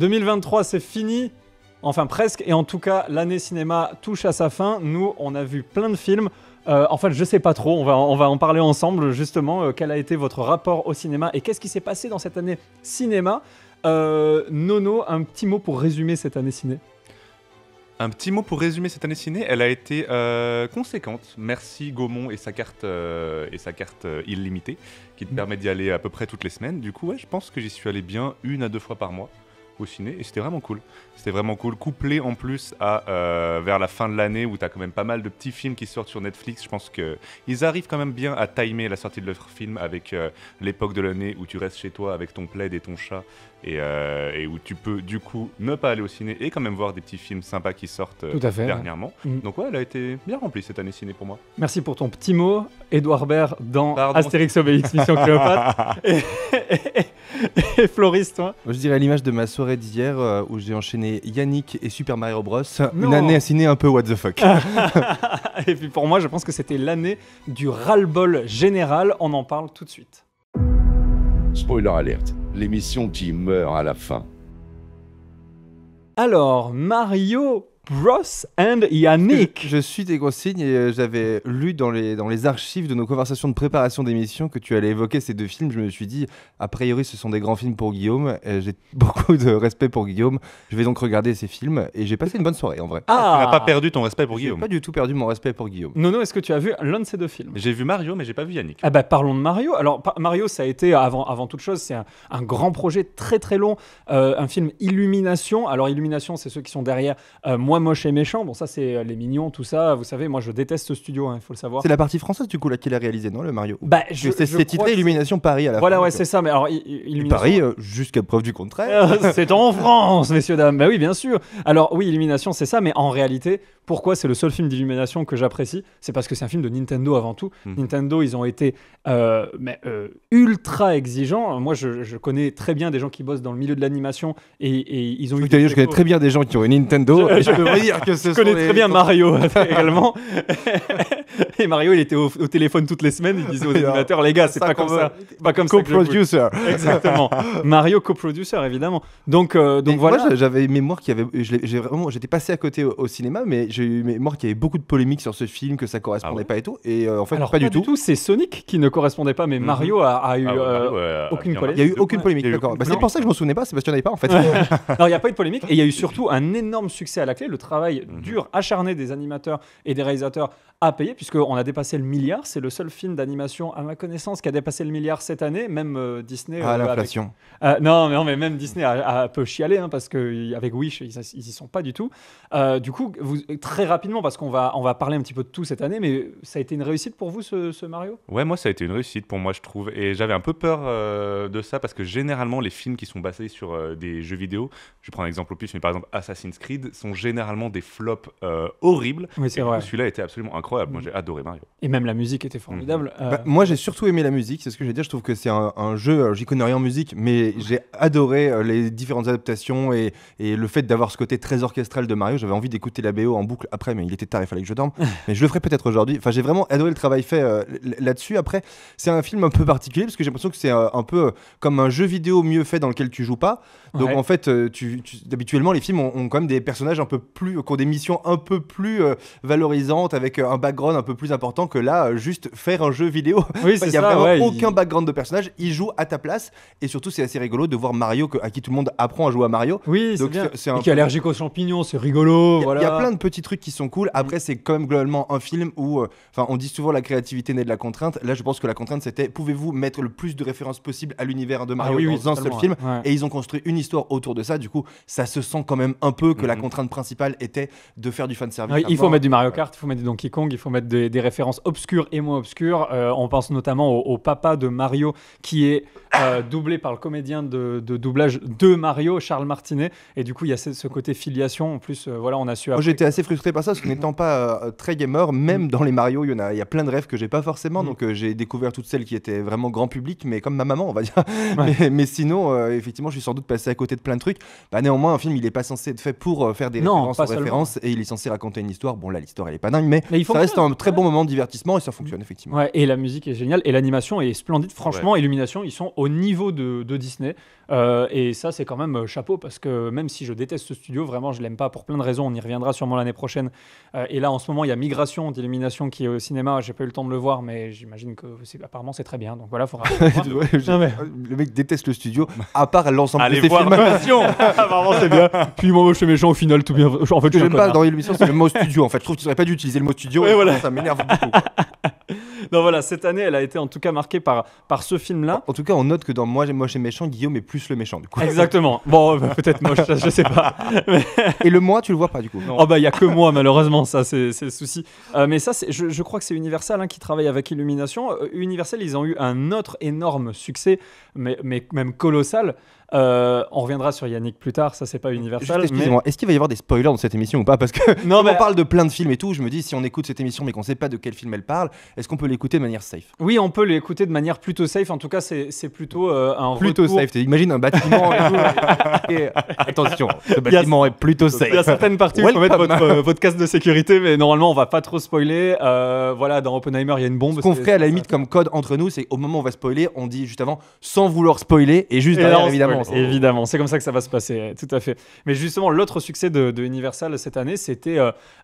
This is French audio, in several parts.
2023, c'est fini, enfin presque, et en tout cas, l'année cinéma touche à sa fin. Nous, on a vu plein de films. En fait, je sais pas trop, on va en parler ensemble, justement. Quel a été votre rapport au cinéma et qu'est-ce qui s'est passé dans cette année cinéma? Nono, un petit mot pour résumer cette année ciné. Un petit mot pour résumer cette année ciné, elle a été conséquente. Merci Gaumont et sa carte illimitée, qui te permet d'y aller à peu près toutes les semaines. Du coup, ouais, je pense que j'y suis allé bien 1 à 2 fois par mois au ciné, et c'était vraiment cool. C'était vraiment cool, couplé en plus à vers la fin de l'année où tu as quand même pas mal de petits films qui sortent sur Netflix. Je pense qu'ils arrivent quand même bien à timer la sortie de leur film avec l'époque de l'année où tu restes chez toi avec ton plaid et ton chat et où tu peux du coup ne pas aller au ciné et quand même voir des petits films sympas qui sortent dernièrement. Donc ouais, elle a été bien remplie cette année ciné pour moi. Merci pour ton petit mot, Édouard Baird dans Astérix Obélix Mission Cléopâtre. Et Floris, toi? Moi, je dirais à l'image de ma soirée d'hier où j'ai enchaîné Yannick et Super Mario Bros. Une année à ciné un peu what the fuck. Et puis pour moi, je pense que c'était l'année du ras-le-bol général. On en parle tout de suite. Spoiler alert, l'émission qui meurt à la fin. Alors, Mario Bros and Yannick. Je suis tes consignes et j'avais lu dans les archives de nos conversations de préparation d'émission que tu allais évoquer ces deux films. Je me suis dit, a priori, ce sont des grands films pour Guillaume. J'ai beaucoup de respect pour Guillaume. Je vais donc regarder ces films et j'ai passé une bonne soirée en vrai. Tu n'as pas perdu ton respect pour Guillaume? J'ai pas du tout perdu mon respect pour Guillaume. Nono, est-ce que tu as vu l'un de ces deux films? J'ai vu Mario, mais j'ai pas vu Yannick. Ah bah parlons de Mario. Alors Mario, ça a été avant toute chose, c'est un grand projet très très long, un film Illumination. Alors Illumination, c'est ceux qui sont derrière Moi moche et méchant. Bon, ça c'est les mignons, tout ça. Vous savez, moi je déteste ce studio, il faut le savoir. C'est la partie française du coup là qu'il a réalisé, non, le Mario? Bah, c'est titré Illumination Paris à la fin. Voilà, ouais, c'est ça. Mais alors Illumination Paris, jusqu'à preuve du contraire. C'est en France, messieurs dames. Bah oui, bien sûr. Alors oui, Illumination, c'est ça, mais en réalité, pourquoi c'est le seul film d'Illumination que j'apprécie? C'est parce que c'est un film de Nintendo avant tout. Nintendo, ils ont été ultra exigeants. Moi, je connais très bien des gens qui bossent dans le milieu de l'animation et ils ont eu. Je connais très bien des gens qui ont une Nintendo. Je peux dire que ce je connais très bien Mario également. Et Mario, il était au téléphone toutes les semaines. Il disait aux animateurs, les gars, c'est pas comme ça. Pas comme ça. Co-producer. Exactement. Mario co-producer, évidemment. Donc voilà. Moi, j'avais mémoire qu'il y avait. J'étais passé à côté au cinéma, mais j'ai eu mémoire qu'il y avait beaucoup de polémiques sur ce film, que ça correspondait pas et tout. Et en fait, alors, pas du tout. C'est Sonic qui ne correspondait pas, mais Mario a eu aucune polémique. Il y a eu aucune polémique, d'accord. C'est pour ça que je m'en souvenais pas, c'est parce qu'il n'y en avait pas en fait. Alors il n'y a pas eu de polémique et il y a eu surtout un énorme succès à la clé. Le travail dur, acharné des animateurs et des réalisateurs a payé puisqu'on a dépassé le milliard. C'est le seul film d'animation à ma connaissance qui a dépassé le milliard cette année. Même Disney. L'inflation. Non, mais même Disney a un peu chialé parce qu'avec Wish, ils y sont pas du tout. Du coup, très rapidement, parce qu'on va parler un petit peu de tout cette année, mais ça a été une réussite pour vous ce Mario? Ouais, moi ça a été une réussite pour moi, je trouve. Et j'avais un peu peur de ça parce que généralement, les films qui sont basés sur des jeux vidéo, je prends un exemple au pif, mais par exemple Assassin's Creed, sont généralement des flops horribles. Oui, c'est vrai. Celui-là était absolument incroyable. Moi j'ai adoré Mario. Et même la musique était formidable. Moi j'ai surtout aimé la musique, c'est ce que je vais dire. Je trouve que c'est un jeu, j'y connais rien en musique, mais j'ai adoré les différentes adaptations et le fait d'avoir ce côté très orchestral de Mario. J'avais envie d'écouter la BO en boucle après, mais il était tard, il fallait que je dorme. Mais je le ferai peut-être aujourd'hui. Enfin, j'ai vraiment adoré le travail fait là-dessus. Après, c'est un film un peu particulier parce que j'ai l'impression que c'est un peu comme un jeu vidéo mieux fait dans lequel tu joues pas. Donc en fait, habituellement, les films ont quand même des personnages un peu plus, qui ont des missions un peu plus valorisantes avec un background un peu plus important que là, juste faire un jeu vidéo. Oui, il y a vraiment aucun background de personnage. Il joue à ta place et surtout, c'est assez rigolo de voir Mario à qui tout le monde apprend à jouer à Mario. Oui, donc c'est bien. Et qui est allergique aux champignons, c'est rigolo. Il y a plein de petits trucs qui sont cool. Après, c'est quand même globalement un film où, on dit souvent la créativité naît de la contrainte. Là, je pense que la contrainte, c'était pouvez-vous mettre le plus de références possible à l'univers de Mario dans un seul film. Et ils ont construit une histoire autour de ça. Du coup, ça se sent quand même un peu que la contrainte principale était de faire du fanservice. Il faut mettre du Mario Kart, il faut mettre du Donkey Kong, il faut mettre des références obscures et moins obscures. On pense notamment au papa de Mario qui est doublé par le comédien de doublage de Mario, Charles Martinet. Et du coup, il y a ce côté filiation. En plus, on a su. Moi, j'étais assez frustré par ça parce que n'étant pas très gamer, même dans les Mario, il y a plein de rêves que j'ai pas forcément. Donc, j'ai découvert toutes celles qui étaient vraiment grand public, mais comme ma maman, on va dire. Mais sinon, effectivement, je suis sans doute passé à côté de plein de trucs. Néanmoins, un film, il est pas censé être fait pour faire des références référence pas aux références et il est censé raconter une histoire. Bon là l'histoire elle est pas dingue mais Mais il ça reste fonctionne. un très bon moment de divertissement et ça fonctionne effectivement. Ouais, et la musique est géniale et l'animation est splendide. Franchement, Illumination, ils sont au niveau de Disney. Et ça, c'est quand même chapeau parce que même si je déteste ce studio, vraiment, je l'aime pas pour plein de raisons. On y reviendra sûrement l'année prochaine. Et là, en ce moment, il y a Migration d'Illumination qui est au cinéma. J'ai pas eu le temps de le voir, mais j'imagine que apparemment c'est très bien. Donc voilà, faudra. Ouais, Non, mais- Le mec déteste le studio à part l'ensemble de Allez ses voir films. Migration. Apparemment, c'est bien. Puis moi, je suis méchant au final, tout bien. En fait, Ce que je suis un j'aime pas connard. dans l'émission, c'est le mot studio. En fait, je trouve qu'ils auraient pas dû utiliser le mot studio. Ouais, et voilà. ça m'énerve beaucoup. quoi. Non, voilà, cette année, elle a été en tout cas marquée par ce film-là. En tout cas, on note que dans Moi, moche et méchant, Guillaume est plus le méchant du coup. Exactement. Bon, peut-être moche, ça, je sais pas. Et le moi, tu le vois pas du coup. Oh bah il y a que moi malheureusement, ça c'est le souci. Mais ça je crois que c'est Universal qui travaille avec Illumination. Universal, ils ont eu un autre énorme succès, mais même colossal. On reviendra sur Yannick plus tard, ça c'est pas Universal. Juste, excusez-moi, est-ce qu'il va y avoir des spoilers dans cette émission ou pas? Parce que Non, comme mais- on parle de plein de films et tout, je me dis si on écoute cette émission mais qu'on sait pas de quel film elle parle, est-ce qu'on peut l'écouter de manière safe? Oui, on peut l'écouter de manière plutôt safe. En tout cas, c'est plutôt un Plutôt retour. safe. Imagine un bâtiment et tout. Et attention, ce bâtiment est plutôt safe. Il y a certaines parties où il faut mettre votre casque de sécurité, mais normalement on va pas trop spoiler. Voilà, dans Oppenheimer il y a une bombe. Ce qu'on c'est- ferait à la limite comme code entre nous, c'est au moment où on va spoiler, on dit juste avant sans vouloir spoiler et juste Et là, derrière on évidemment. spoil. Évidemment, c'est comme ça que ça va se passer, tout à fait. Mais justement, l'autre succès de Universal cette année, c'était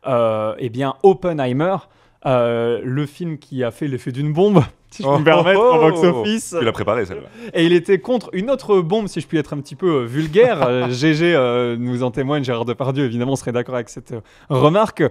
eh bien Oppenheimer, le film qui a fait l'effet d'une bombe, si je peux me permettre, en box-office. Tu l'as préparé celle-là. Et il était contre une autre bombe, si je puis être un petit peu vulgaire. GG nous en témoigne, Gérard Depardieu évidemment serait d'accord avec cette remarque.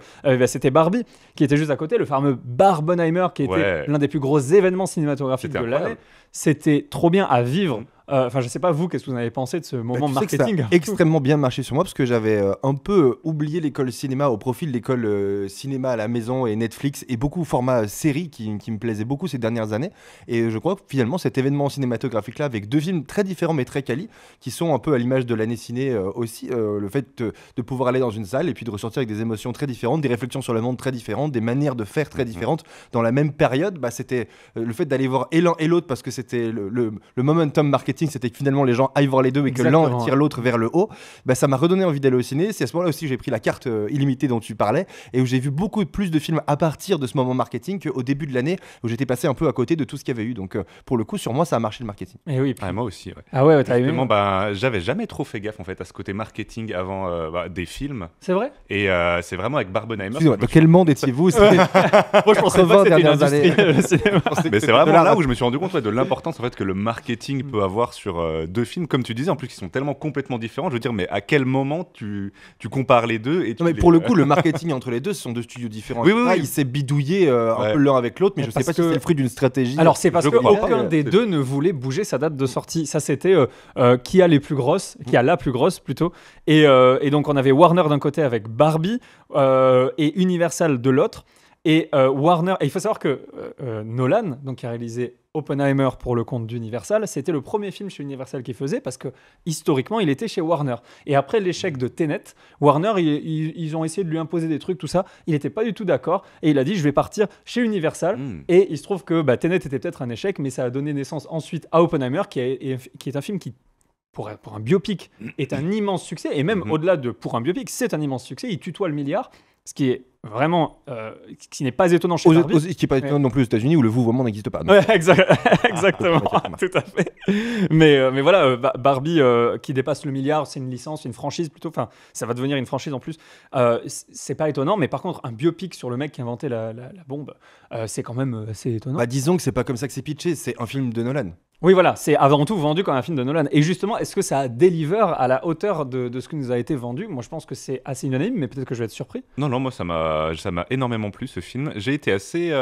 C'était Barbie, qui était juste à côté, le fameux Barbenheimer, qui était Ouais. l'un des plus gros événements cinématographiques C'était de l'année. incroyable. C'était trop bien à vivre. Enfin, je sais pas vous, qu'est-ce que vous en avez pensé de ce moment Tu sais que ça marketing a extrêmement bien marché sur moi parce que j'avais un peu oublié l'école cinéma au profit de l'école cinéma à la maison et Netflix et beaucoup format série qui me plaisait beaucoup ces dernières années. Et je crois que finalement cet événement cinématographique là avec deux films très différents mais très quali qui sont un peu à l'image de l'année ciné aussi, le fait de pouvoir aller dans une salle et puis de ressortir avec des émotions très différentes, des réflexions sur le monde très différentes, des manières de faire très différentes dans la même période, bah, c'était le fait d'aller voir et l'un et l'autre parce que c'était le momentum marketing, c'était que finalement les gens aillent voir les deux et que l'un Exactement. tire l'autre vers le haut. Bah, ça m'a redonné envie d'aller au ciné. C'est à ce moment-là aussi que j'ai pris la carte illimitée dont tu parlais et où j'ai vu beaucoup plus de films à partir de ce moment marketing qu'au début de l'année où j'étais passé un peu à côté de tout ce qu'il y avait eu. Donc pour le coup, sur moi, ça a marché le marketing. Et oui. puis- Ah, moi aussi, ouais. Ah ouais, t'as aimé. Justement, j'avais jamais trop fait gaffe en fait à ce côté marketing avant des films. C'est vrai. Et c'est vraiment avec Barbenheimer. Excusez-moi, que de je me quel monde étiez-vous C'était- Moi, je pensais pas que c'était une dernières industrie, années. le cinéma. Mais c'est vraiment là où je me suis rendu compte de l'importance en fait que le marketing peut avoir sur deux films, comme tu disais, en plus qui sont tellement complètement différents. Je veux dire, mais à quel moment tu compares les deux et tu Non, mais les- pour le coup, le marketing entre les deux, ce sont deux studios différents. Oui, oui, Ah, oui. il s'est bidouillé un Ouais. peu l'un avec l'autre, mais je sais Parce pas si que- c'est le fruit d'une stratégie. Alors c'est parce Je crois pas, qu'aucun des deux ne voulait bouger sa date de sortie. Ça c'était qui a les plus grosses, qui a la plus grosse plutôt. Et donc on avait Warner d'un côté avec Barbie et Universal de l'autre. Et Warner, et il faut savoir que Nolan, donc qui a réalisé Oppenheimer pour le compte d'Universal, c'était le premier film chez Universal qu'il faisait parce que historiquement il était chez Warner. Et après l'échec de Tenet, Warner ils ont essayé de lui imposer des trucs, tout ça. Il n'était pas du tout d'accord et il a dit je vais partir chez Universal. Et il se trouve que Tenet était peut-être un échec, mais ça a donné naissance ensuite à Oppenheimer, qui est un film qui, pour un biopic, est un immense succès. Et même au-delà de pour un biopic, c'est un immense succès. Il tutoie le milliard, ce qui est vraiment, qui n'est pas étonnant chez Barbie. Qui n'est pas étonnant non plus aux États-Unis où le vouvoiement n'existe pas. Donc, Ouais, exactement, tout à fait. Mais voilà, Barbie qui dépasse le milliard, c'est une licence, une franchise plutôt. Enfin, ça va devenir une franchise en plus. C'est pas étonnant, mais par contre, un biopic sur le mec qui a inventé la bombe, c'est quand même assez étonnant. bah, disons que c'est pas comme ça que c'est pitché, c'est un film de Nolan. Oui, voilà, c'est avant tout vendu comme un film de Nolan. Et justement, est-ce que ça a deliver à la hauteur de ce qui nous a été vendu? Moi, je pense que c'est assez unanime, mais peut-être que je vais être surpris. Non, moi ça m'a énormément plu ce film. J'ai été assez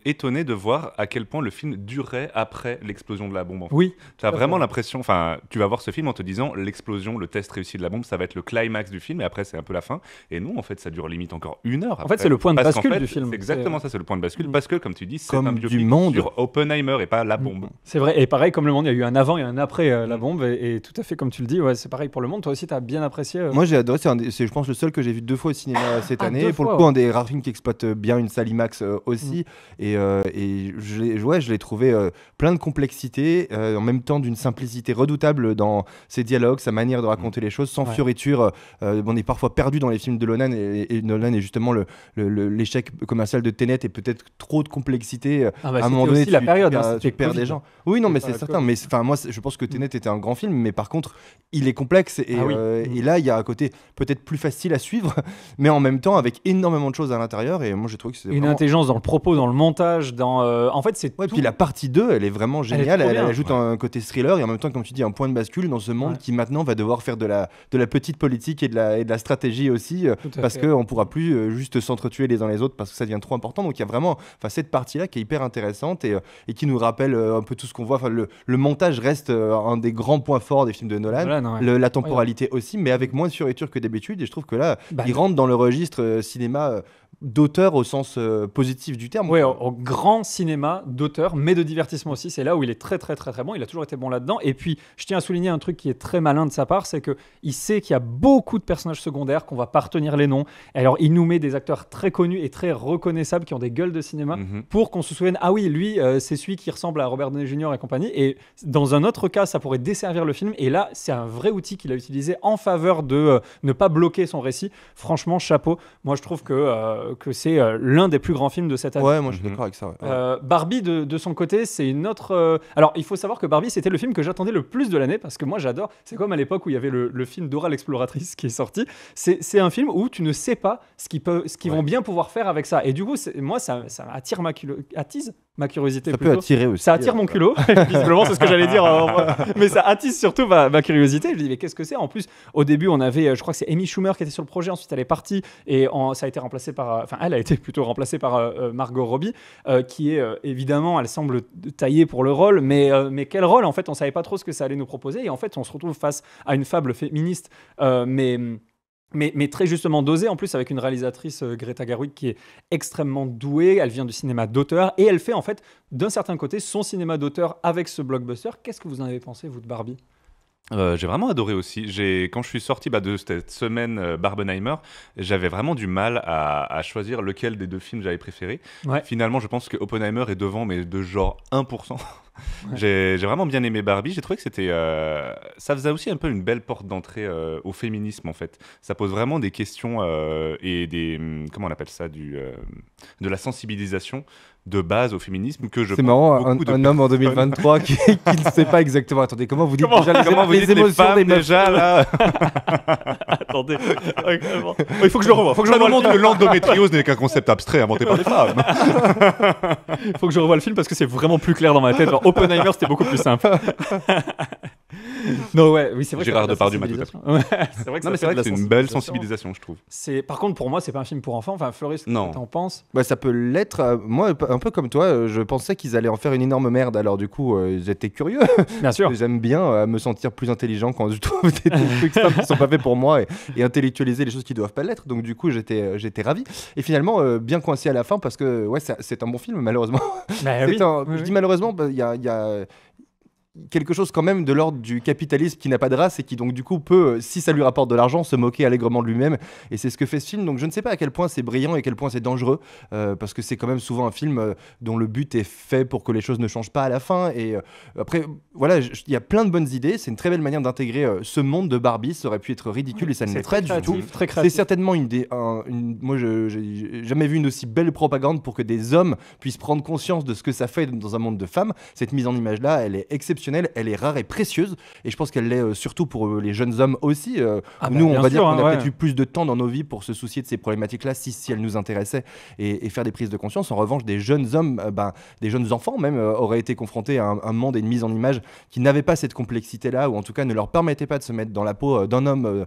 étonné de voir à quel point le film durait après l'explosion de la bombe. En fait. Oui. Tu as Tout à vraiment fait. l'impression, enfin, tu vas voir ce film en te disant l'explosion, le test réussi de la bombe, ça va être le climax du film et après c'est un peu la fin. Et non, en fait, ça dure limite encore 1 heure. En fait, c'est le point de Parce qu'en bascule fait, du film. C'est exactement ça, c'est le point de bascule parce que, comme tu dis, c'est Comme un du biopic monde. sur Oppenheimer et pas la bombe. C'est vrai. Et pareil, comme Le Monde, il y a eu un avant et un après La Bombe. Et tout à fait, comme tu le dis, ouais, c'est pareil pour Le Monde. Toi aussi, tu as bien apprécié. Moi j'ai adoré, c'est je pense le seul que j'ai vu 2 fois au cinéma cette année. deux Pour fois, le coup, ouais. un des rares films qui exploite bien une salle IMAX aussi. Et je l'ai trouvé plein de complexité, en même temps d'une simplicité redoutable dans ses dialogues, sa manière de raconter les choses, sans fioriture. On est parfois perdu dans les films de Nolan et Nolan est justement l'échec commercial de Tenet et peut-être trop de complexité. Ah bah, à un moment c'était donné, aussi la période, tu perds Covid. des gens. Oui, non, mais C'était c'est pas certain. Mais moi, je pense que Tenet était un grand film, mais par contre, il est complexe et, Ah oui. et là, il y a un côté peut-être plus facile à suivre, mais en même temps avec énormément de choses à l'intérieur. Et moi, j'ai trouvé que c'était Une vraiment... intelligence dans le propos, dans le montage, en fait, c'est Ouais, tout. puis la partie 2, elle est vraiment géniale. trop Elle bien. ajoute un côté thriller et en même temps, comme tu dis, un point de bascule dans ce monde qui maintenant va devoir faire de la petite politique et de la stratégie aussi, Tout à parce fait. qu'on ne pourra plus juste s'entretuer les uns les autres parce que ça devient trop important. Donc il y a vraiment cette partie-là qui est hyper intéressante et qui nous rappelle un peu tout ce qu'on voit. Enfin, le montage reste un des grands points forts des films de Nolan. Nolan, ouais. La temporalité aussi, mais avec moins de fioriture que d'habitude. Et je trouve que là, Bah, il rentre dans le registre cinéma d'auteur au sens positif du terme. Oui, au grand cinéma d'auteur, mais de divertissement aussi. C'est là où il est très, très, très, très bon. Il a toujours été bon là-dedans. Et puis, je tiens à souligner un truc qui est très malin de sa part, c'est qu'il sait qu'il y a beaucoup de personnages secondaires qu'on va pas retenir les noms. Et alors, il nous met des acteurs très connus et très reconnaissables qui ont des gueules de cinéma pour qu'on se souvienne, ah oui, lui, c'est celui qui ressemble à Robert Downey Jr. et compagnie. Et dans un autre cas, ça pourrait desservir le film. Et là, c'est un vrai outil qu'il a utilisé en faveur de ne pas bloquer son récit. Franchement, chapeau. Moi, je trouve que c'est l'un des plus grands films de cette année. Ouais, moi je suis d'accord avec ça. Ouais. Barbie, de son côté, c'est une autre... Alors, il faut savoir que Barbie, c'était le film que j'attendais le plus de l'année, parce que moi, j'adore. C'est comme à l'époque où il y avait le film Dora l'exploratrice qui est sorti. C'est un film où tu ne sais pas ce qu'ils vont bien pouvoir faire avec ça. Et du coup, moi, ça attire attise ma curiosité Ça plutôt. peut attirer aussi. Ça attire mon culot, visiblement, c'est ce que j'allais dire. Mais ça attise surtout ma curiosité. Je me dis, mais qu'est-ce que c'est? En plus, au début, on avait, je crois que c'est Amy Schumer qui était sur le projet, ensuite elle est partie, et ça a été remplacé par... Enfin, elle a été plutôt remplacée par Margot Robbie, qui est évidemment, elle semble taillée pour le rôle, mais quel rôle? En fait, on savait pas trop ce que ça allait nous proposer, et en fait, on se retrouve face à une fable féministe, mais très justement dosée, en plus avec une réalisatrice, Greta Gerwig, qui est extrêmement douée. Elle vient du cinéma d'auteur et elle fait en fait d'un certain côté son cinéma d'auteur avec ce blockbuster. Qu'est-ce que vous en avez pensé, vous, de Barbie? J'ai vraiment adoré aussi. Quand je suis sorti de cette semaine Barbenheimer, j'avais vraiment du mal à choisir lequel des deux films j'avais préféré. Ouais. Finalement, je pense que Oppenheimer est devant, mais de genre 1%. J'ai vraiment bien aimé Barbie. J'ai trouvé que ça faisait aussi un peu une belle porte d'entrée au féminisme, en fait. Ça pose vraiment des questions et comment on appelle ça, de la sensibilisation de base au féminismisme que je C'est marrant, beaucoup de un homme en 2023 qui ne sait pas exactement. Attendez, comment vous dites comment vous dites les femmes des meufs déjà là? Attendez, il faut que je le revoie. Dans le monde, le l'endométriose n'est qu'un concept abstrait inventé par des femmes. Il faut que je revoie le film parce que c'est vraiment plus clair dans ma tête. Genre, Oppenheimer, c'était beaucoup plus simple. Non, ouais, oui, c'est vrai. Gérard que la Depardieu m'a tout sensibilisation. Ouais, c'est vrai que Non, mais c'est vrai que c'est une belle sensibilisation, je trouve. Par contre, pour moi, c'est pas un film pour enfants. Enfin, Floris, qu'est-ce Non. que t'en penses? Bah, ça peut l'être. Moi, un peu comme toi, je pensais qu'ils allaient en faire une énorme merde. Alors du coup, j'étais curieux. Bien sûr. J'aime bien me sentir plus intelligent quand je trouve des trucs simples qui sont pas faits pour moi et intellectualiser les choses qui doivent pas l'être. Donc du coup, j'étais ravi. Et finalement, bien coincé à la fin parce que ouais, c'est un bon film malheureusement. Bah, oui. Je dis malheureusement, il y a quelque chose quand même de l'ordre du capitalisme qui n'a pas de race et qui donc du coup peut, si ça lui rapporte de l'argent, se moquer allègrement de lui-même, et c'est ce que fait ce film. Donc je ne sais pas à quel point c'est brillant et à quel point c'est dangereux, parce que c'est quand même souvent un film dont le but est fait pour que les choses ne changent pas à la fin, et après voilà, il y a plein de bonnes idées, c'est une très belle manière d'intégrer ce monde de Barbie. Ça aurait pu être ridicule et ça ne l'est pas du tout. Très C'est créatif. certainement moi j'ai jamais vu une aussi belle propagande pour que des hommes puissent prendre conscience de ce que ça fait dans un monde de femmes. Cette mise en image là, elle est exceptionnelle, elle est rare et précieuse, et je pense qu'elle l'est surtout pour les jeunes hommes aussi. Nous, on va dire qu'on a peut-être eu plus de temps dans nos vies pour se soucier de ces problématiques-là si elles nous intéressaient et faire des prises de conscience. En revanche, des jeunes hommes, des jeunes enfants même, auraient été confrontés à un monde et une mise en image qui n'avait pas cette complexité-là, ou en tout cas ne leur permettait pas de se mettre dans la peau d'un homme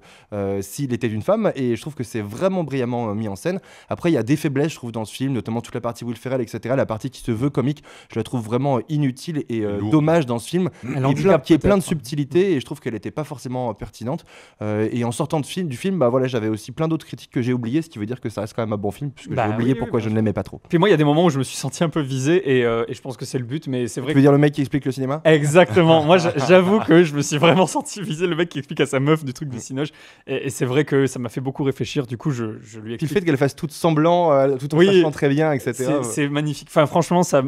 s'il était une femme, et je trouve que c'est vraiment brillamment mis en scène. Après, il y a des faiblesses, je trouve, dans ce film, notamment toute la partie Will Ferrell, etc. La partie qui se veut comique, je la trouve vraiment inutile et dommage dans ce film. film Elle handicape qui est plein de peut-être. subtilités et je trouve qu'elle n'était pas forcément pertinente. Et en sortant du film, bah voilà, j'avais aussi plein d'autres critiques que j'ai oubliées, ce qui veut dire que ça reste quand même un bon film puisque Bah j'ai oublié oui, pourquoi bien je ne l'aimais pas trop. Puis moi, il y a des moments où je me suis senti un peu visé et je pense que c'est le but, mais c'est vrai Tu veux dire le mec qui explique le cinéma? Exactement. Moi, j'avoue que je me suis vraiment senti viser le mec qui explique à sa meuf du truc du Cinoche. Et c'est vrai que ça m'a fait beaucoup réfléchir. Du coup, je lui Puis le explique. fait qu'elle fasse tout semblant, tout en Oui. sachant très bien, etc. C'est magnifique. Enfin, franchement, ça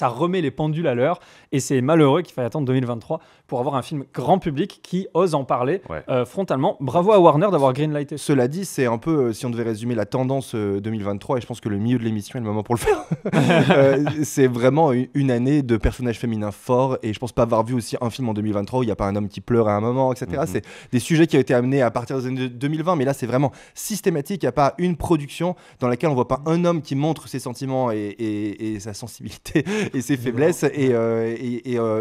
remet les pendules à l'heure. Et c'est malheureux qu'il faille attendre 2023 pour avoir un film grand public qui ose en parler frontalement. Bravo à Warner d'avoir greenlighté. Cela dit, c'est un peu, si on devait résumer la tendance 2023, et je pense que le milieu de l'émission est le moment pour le faire, c'est vraiment une année de personnages féminins forts, et je pense pas avoir vu aussi un film en 2023 où il n'y a pas un homme qui pleure à un moment, etc. C'est des sujets qui ont été amenés à partir des années 2020, mais là c'est vraiment systématique, il n'y a pas une production dans laquelle on voit pas un homme qui montre ses sentiments et sa sensibilité et ses faiblesses, et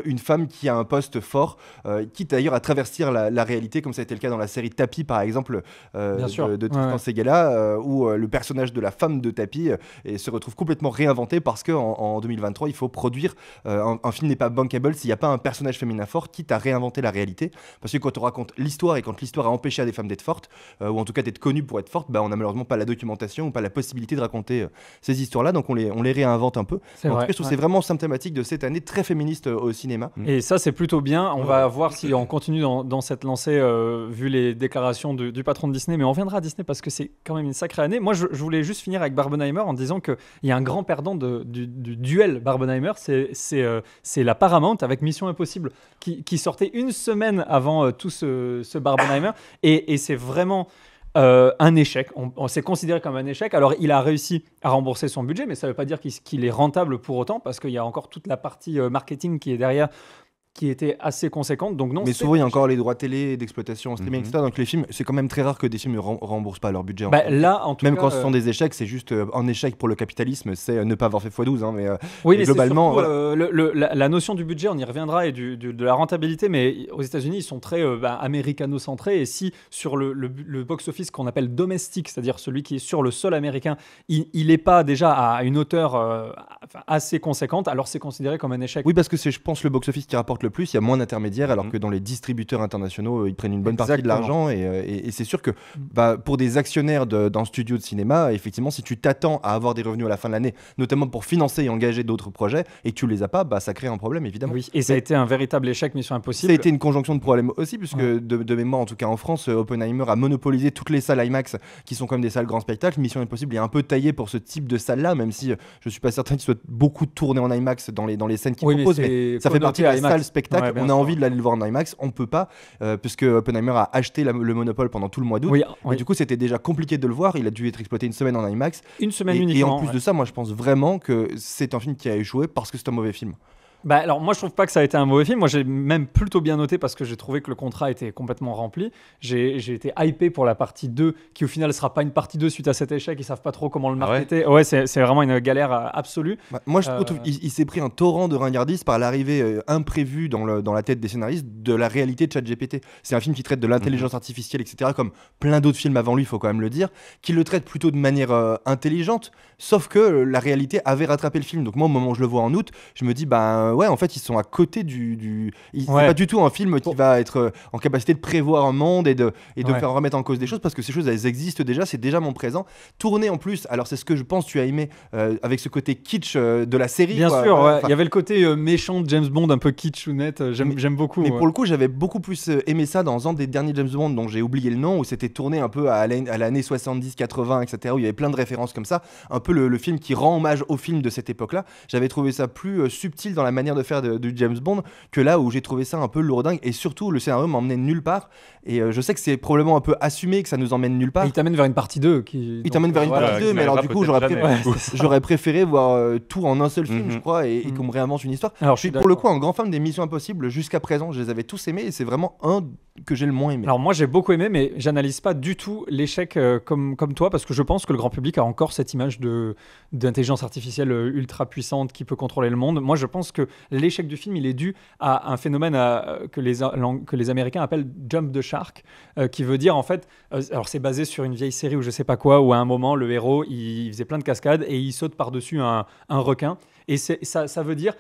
une femme qui a un poste fort, quitte d'ailleurs à traverser la réalité, comme ça a été le cas dans la série Tapi par exemple, Bien sûr. de Tristan Segala, où le personnage de la femme de Tapi se retrouve complètement réinventé parce qu'en 2023 il faut produire un film n'est pas bankable s'il n'y a pas un personnage féminin fort, quitte à réinventer la réalité, parce que quand on raconte l'histoire et quand l'histoire a empêché à des femmes d'être fortes, ou en tout cas d'être connues pour être fortes, bah, on n'a malheureusement pas la documentation ou pas la possibilité de raconter ces histoires-là, donc on les réinvente un peu. C'est En vrai. tout cas, je trouve que c'est vraiment symptomatique de cette année très féministe au cinéma. Et ça, c'est plutôt bien. On va voir si on continue dans cette lancée, vu les déclarations du patron de Disney. Mais on reviendra à Disney parce que c'est quand même une sacrée année. Moi, je voulais juste finir avec Barbenheimer en disant qu'il y a un grand perdant du duel Barbenheimer. C'est la Paramount avec Mission Impossible qui sortait une semaine avant tout ce Barbenheimer. Et c'est vraiment... un échec, on s'est considéré comme un échec. Alors il a réussi à rembourser son budget, mais ça ne veut pas dire qu'il est rentable pour autant, parce qu'il y a encore toute la partie marketing qui est derrière, qui était assez conséquente. Donc non, Mais c'est souvent, il y a un encore les droits télé, d'exploitation, en streaming, etc. Donc les films, c'est quand même très rare que des films ne remboursent pas leur budget. Bah, là, en tout Même cas, quand ce sont des échecs, c'est juste un échec pour le capitalisme, c'est ne pas avoir fait x12. Hein, mais oui, mais globalement, c'est surtout, la notion du budget, on y reviendra, et de la rentabilité, mais aux États-Unis, ils sont très américano-centrés. Et si sur le box-office qu'on appelle domestique, c'est-à-dire celui qui est sur le sol américain, il n'est pas déjà à une hauteur assez conséquente, alors c'est considéré comme un échec. oui, parce que c'est, je pense, le box-office qui rapporte le plus. Il y a moins d'intermédiaires, alors que dans les distributeurs internationaux, ils prennent une bonne partie de l'argent. Et c'est sûr que pour des actionnaires d'un studio de cinéma, effectivement, si tu t'attends à avoir des revenus à la fin de l'année, notamment pour financer et engager d'autres projets, et que tu les as pas, bah, ça crée un problème, évidemment. Oui, et ça a été un véritable échec, Mission Impossible. Ça a été une conjonction de problèmes aussi, puisque de mémoire, en tout cas en France, Oppenheimer a monopolisé toutes les salles IMAX, qui sont comme des salles grand spectacle. Mission Impossible est un peu taillé pour ce type de salle-là, même si je suis pas certain qu'il soit beaucoup tourné en IMAX dans les scènes qu'il propose, mais ça fait partie de la salle spectacle. Ouais, on a envie de l'aller le voir en IMAX, on peut pas, puisque Oppenheimer a acheté le monopole pendant tout le mois d'août. Oui, Et du coup, c'était déjà compliqué de le voir. Il a dû être exploité une semaine en IMAX. Une semaine Et uniquement. en plus de ça, moi, je pense vraiment que c'est un film qui a échoué parce que c'est un mauvais film. Bah, alors moi je trouve pas que ça a été un mauvais film. Moi j'ai même plutôt bien noté parce que j'ai trouvé que le contrat était complètement rempli. J'ai été hypé pour la partie 2 qui au final sera pas une partie 2 suite à cet échec. Ils savent pas trop comment le marketer. Ouais, c'est vraiment une galère absolue. Bah, moi je trouve qu'il s'est pris un torrent de ringardise par l'arrivée imprévue dans la tête des scénaristes de la réalité de ChatGPT. C'est un film qui traite de l'intelligence artificielle, etc., comme plein d'autres films avant lui, il faut quand même le dire, qui le traite plutôt de manière intelligente, sauf que la réalité avait rattrapé le film. Donc moi au moment où je le vois en août, je me dis bah ouais, en fait ils sont à côté c'est pas du tout un film qui va être en capacité de prévoir un monde et de faire remettre en cause des choses, parce que ces choses elles existent déjà, c'est déjà mon présent. Tourné en plus, alors c'est ce que je pense tu as aimé, avec ce côté kitsch de la série. Bien sûr, il y avait le côté méchant de James Bond, un peu kitsch ou net, j'aime beaucoup. Mais pour le coup j'avais beaucoup plus aimé ça dans un des derniers James Bond dont j'ai oublié le nom, où c'était tourné un peu à l'année 70-80, etc., où il y avait plein de références comme ça, un peu le film qui rend hommage au film de cette époque-là. J'avais trouvé ça plus subtil dans la manière de faire du James Bond que là où j'ai trouvé ça un peu lourdingue, et surtout le scénario m'emmenait nulle part, et je sais que c'est probablement un peu assumé que ça nous emmène nulle part. Et il t'amène vers une partie 2 il t'amène vers une partie 2, mais alors du coup j'aurais préféré voir tout en un seul film, je crois, et qu'on me réinvente une histoire. Alors, je suis pour le coup un grand fan des Missions Impossibles jusqu'à présent, je les avais tous aimés et c'est vraiment un que j'ai le moins aimé. Alors moi j'ai beaucoup aimé, mais j'analyse pas du tout l'échec comme toi, parce que je pense que le grand public a encore cette image d'intelligence artificielle ultra puissante qui peut contrôler le monde. Moi je pense que l'échec du film, il est dû à un phénomène que les Américains appellent jump the shark, qui veut dire en fait, alors c'est basé sur une vieille série ou je sais pas quoi, où à un moment le héros il faisait plein de cascades et il saute par-dessus un requin. Et ça veut dire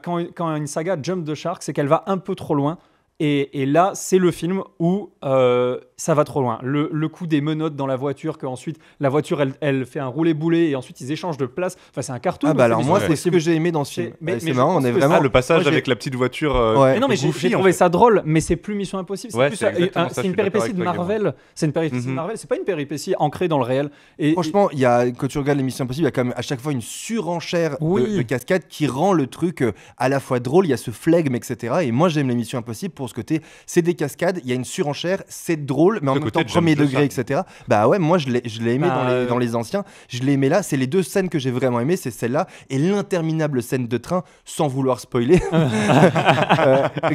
quand une saga jump the shark, c'est qu'elle va un peu trop loin. Et là, c'est le film où ça va trop loin. Le coup des menottes dans la voiture, qu'ensuite la voiture elle fait un roulé-boulé et ensuite ils échangent de place. Enfin, c'est un cartoon. Ah bah alors moi, c'est ce que j'ai aimé dans ce film. C'est marrant, on est vraiment. Le passage Moi, avec la petite voiture. Mais non, mais j'ai trouvé ça drôle, mais c'est plus Mission Impossible. C'est une péripétie de Marvel. C'est une péripétie de Marvel. C'est pas une péripétie ancrée dans le réel. Et franchement, quand tu regardes les Missions Impossibles, il y a quand même à chaque fois une surenchère de cascades qui rend le truc à la fois drôle. Il y a ce flegme, etc. Et moi, j'aime les Missions Impossibles pour ce côté. C'est des cascades, il y a une surenchère, c'est drôle, mais en même temps premier degré, etc. Bah ouais, moi je l'ai aimé dans les anciens, je l'ai aimé là. C'est les deux scènes que j'ai vraiment aimé, c'est celle-là et l'interminable scène de train, sans vouloir spoiler,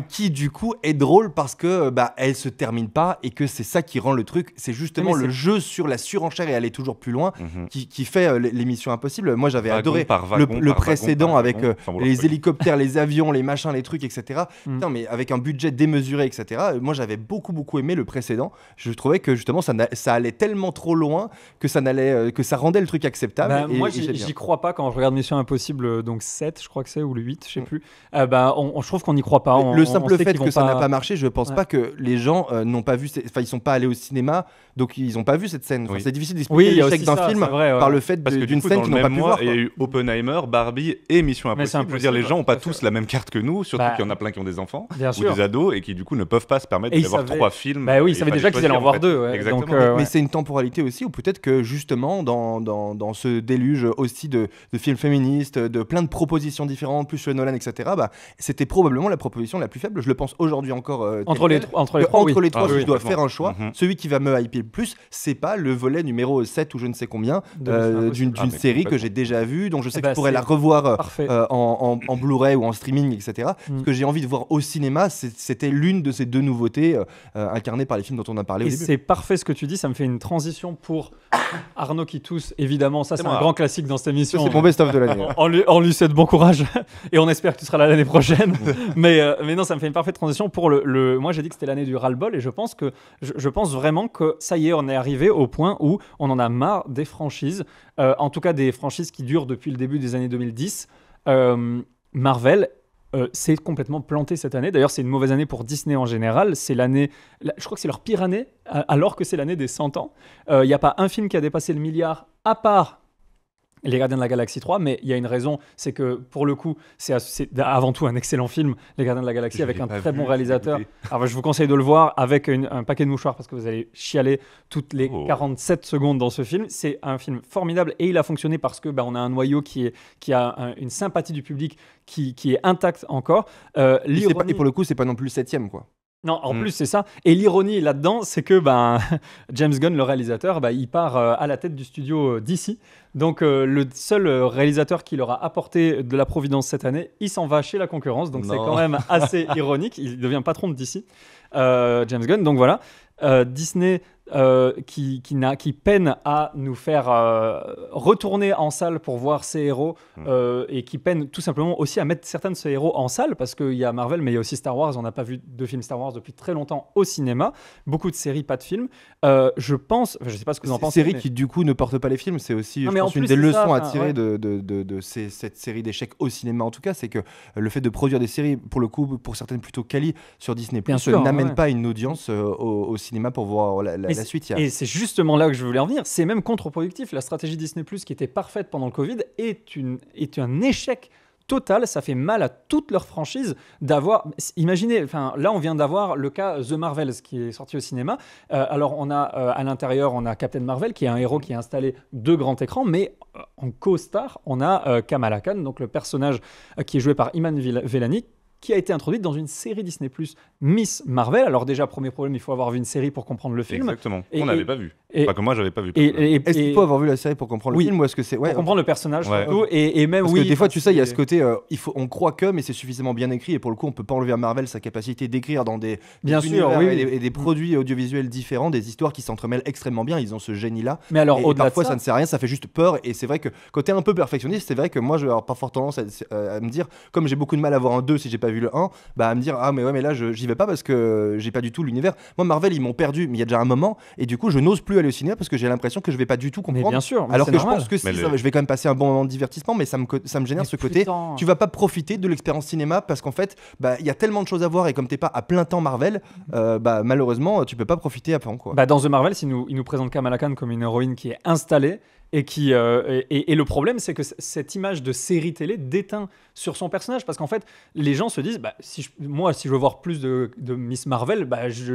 qui du coup est drôle parce que elle se termine pas et que c'est ça qui rend le truc. C'est justement le jeu sur la surenchère et aller toujours plus loin qui fait les Missions Impossibles. Moi j'avais adoré le précédent avec les hélicoptères, les avions, les machins, les trucs, etc. Non mais avec un budget démesuré, etc. Moi, j'avais beaucoup aimé le précédent. Je trouvais que justement, ça allait tellement trop loin que ça rendait le truc acceptable. Moi, j'y crois pas quand je regarde Mission Impossible, donc 7, je crois que c'est, ou le 8, je sais plus. Je trouve qu'on n'y croit pas. Le simple fait que ça n'a pas marché, je pense pas que les gens n'ont pas vu. Enfin, ils sont pas allés au cinéma, donc ils n'ont pas vu cette scène. C'est difficile d'expliquer l'échec d'un film par le fait d'une scène qu'ils n'ont pas pu voir. Il y a eu Oppenheimer, Barbie et Mission Impossible. Je veux dire, les gens n'ont pas tous la même carte que nous, surtout qu'il y en a plein qui ont des enfants ou des ados et qui du coup ne peuvent pas se permettre d'avoir 3 films. Bah oui, ça veut déjà qu'ils allaient en voir 2. Exactement. Donc, mais c'est une temporalité aussi, ou peut-être que justement dans ce déluge aussi de films féministes, de plein de propositions différentes, plus sur Nolan, etc. C'était probablement la proposition la plus faible. Je le pense aujourd'hui encore. Entre les trois, si je dois faire un choix, celui qui va me hyper le plus, c'est pas le volet numéro 7 ou je ne sais combien d'une série que j'ai déjà vue, dont je sais que je pourrais la revoir en Blu-ray ou en streaming, etc. Ce que j'ai envie de voir au cinéma, c'était l'une de ces deux nouveautés incarnées par les films dont on a parlé au début. C'est parfait ce que tu dis, ça me fait une transition pour Arnaud qui tousse, évidemment, ça c'est un grand classique dans cette émission. C'est mon best-of de l'année. On lui souhaite bon courage et on espère que tu seras là l'année prochaine. mais non, ça me fait une parfaite transition pour moi j'ai dit que c'était l'année du ras-le-bol et je pense vraiment que ça y est, on est arrivé au point où on en a marre des franchises, en tout cas des franchises qui durent depuis le début des années 2010. Marvel c'est complètement planté cette année. D'ailleurs, c'est une mauvaise année pour Disney en général. Je crois que c'est leur pire année, alors que c'est l'année des 100 ans. Il n'y a pas un film qui a dépassé le milliard, à part Les Gardiens de la Galaxie 3, mais il y a une raison, c'est que pour le coup, c'est avant tout un excellent film, Les Gardiens de la Galaxie, avec un très bon réalisateur. Alors, je vous conseille de le voir avec un paquet de mouchoirs parce que vous allez chialer toutes les 47 secondes dans ce film. C'est un film formidable et il a fonctionné parce que on a un noyau qui a une sympathie du public qui est intacte encore. Et pour le coup, c'est pas non plus le 7e, quoi. Non, en plus, c'est ça. Et l'ironie là-dedans, c'est que James Gunn, le réalisateur, il part à la tête du studio DC. Donc, le seul réalisateur qui leur a apporté de la providence cette année, il s'en va chez la concurrence. Donc, c'est quand même assez ironique. Il devient patron de DC, James Gunn. Donc, voilà. Disney qui peine à nous faire retourner en salle pour voir ses héros et qui peine tout simplement aussi à mettre certains de ses héros en salle parce qu'il y a Marvel mais il y a aussi Star Wars. On n'a pas vu de film Star Wars depuis très longtemps au cinéma. Beaucoup de séries, pas de films. Je pense, je sais pas ce que vous en pensez. Séries qui du coup ne portent pas les films, c'est aussi une des leçons à tirer de cette série d'échecs au cinéma en tout cas, c'est que le fait de produire des séries pour le coup pour certaines plutôt quali sur Disney+ n'amène pas une audience au cinéma pour voir la suite. Et c'est justement là que je voulais en venir. C'est même contre-productif. La stratégie Disney+, qui était parfaite pendant le Covid, est un échec total. Ça fait mal à toute leur franchise d'avoir... Imaginez, là, on vient d'avoir le cas The Marvels qui est sorti au cinéma. Alors, on a à l'intérieur, on a Captain Marvel, qui est un héros qui est installé de grand écran, mais en co-star, on a Kamala Khan, donc le personnage qui est joué par Iman Vellani, qui a été introduite dans une série Disney+, Miss Marvel. Alors déjà, premier problème, il faut avoir vu une série pour comprendre le film. Exactement, on n'avait pas vu. Et, Enfin, que moi, j'avais pas vu. Est-ce qu'il faut avoir vu la série pour comprendre le film ou est-ce que c'est pour comprendre le personnage surtout et même parce que des fois tu sais il y a ce côté on croit que mais c'est suffisamment bien écrit et pour le coup on peut pas enlever à Marvel sa capacité d'écrire dans des univers et des produits audiovisuels différents, des histoires qui s'entremêlent extrêmement bien, ils ont ce génie là. Mais alors au-delà parfois de ça ne sert à rien, ça fait juste peur et c'est vrai que quand t'es un peu perfectionniste, c'est vrai que moi je vais avoir pas fort tendance à me dire, comme j'ai beaucoup de mal à voir un 2 si j'ai pas vu le 1, bah à me dire ah mais là j'y vais pas parce que j'ai pas du tout l'univers. Moi Marvel ils m'ont perdu mais il y a déjà un moment et du coup je n'ose plus aller au cinéma parce que j'ai l'impression que je vais pas du tout comprendre. Mais bien sûr, alors que normal. je pense que je vais quand même passer un bon moment de divertissement, mais ça me génère ce côté. Tu vas pas profiter de l'expérience cinéma parce qu'en fait, il y a tellement de choses à voir et comme t'es pas à plein temps Marvel, malheureusement, tu peux pas profiter à fond quoi. Dans The Marvels, il nous présente Kamala Khan comme une héroïne qui est installée. Et le problème, c'est que cette image de série télé déteint sur son personnage, parce qu'en fait, les gens se disent, si je veux voir plus de Miss Marvel,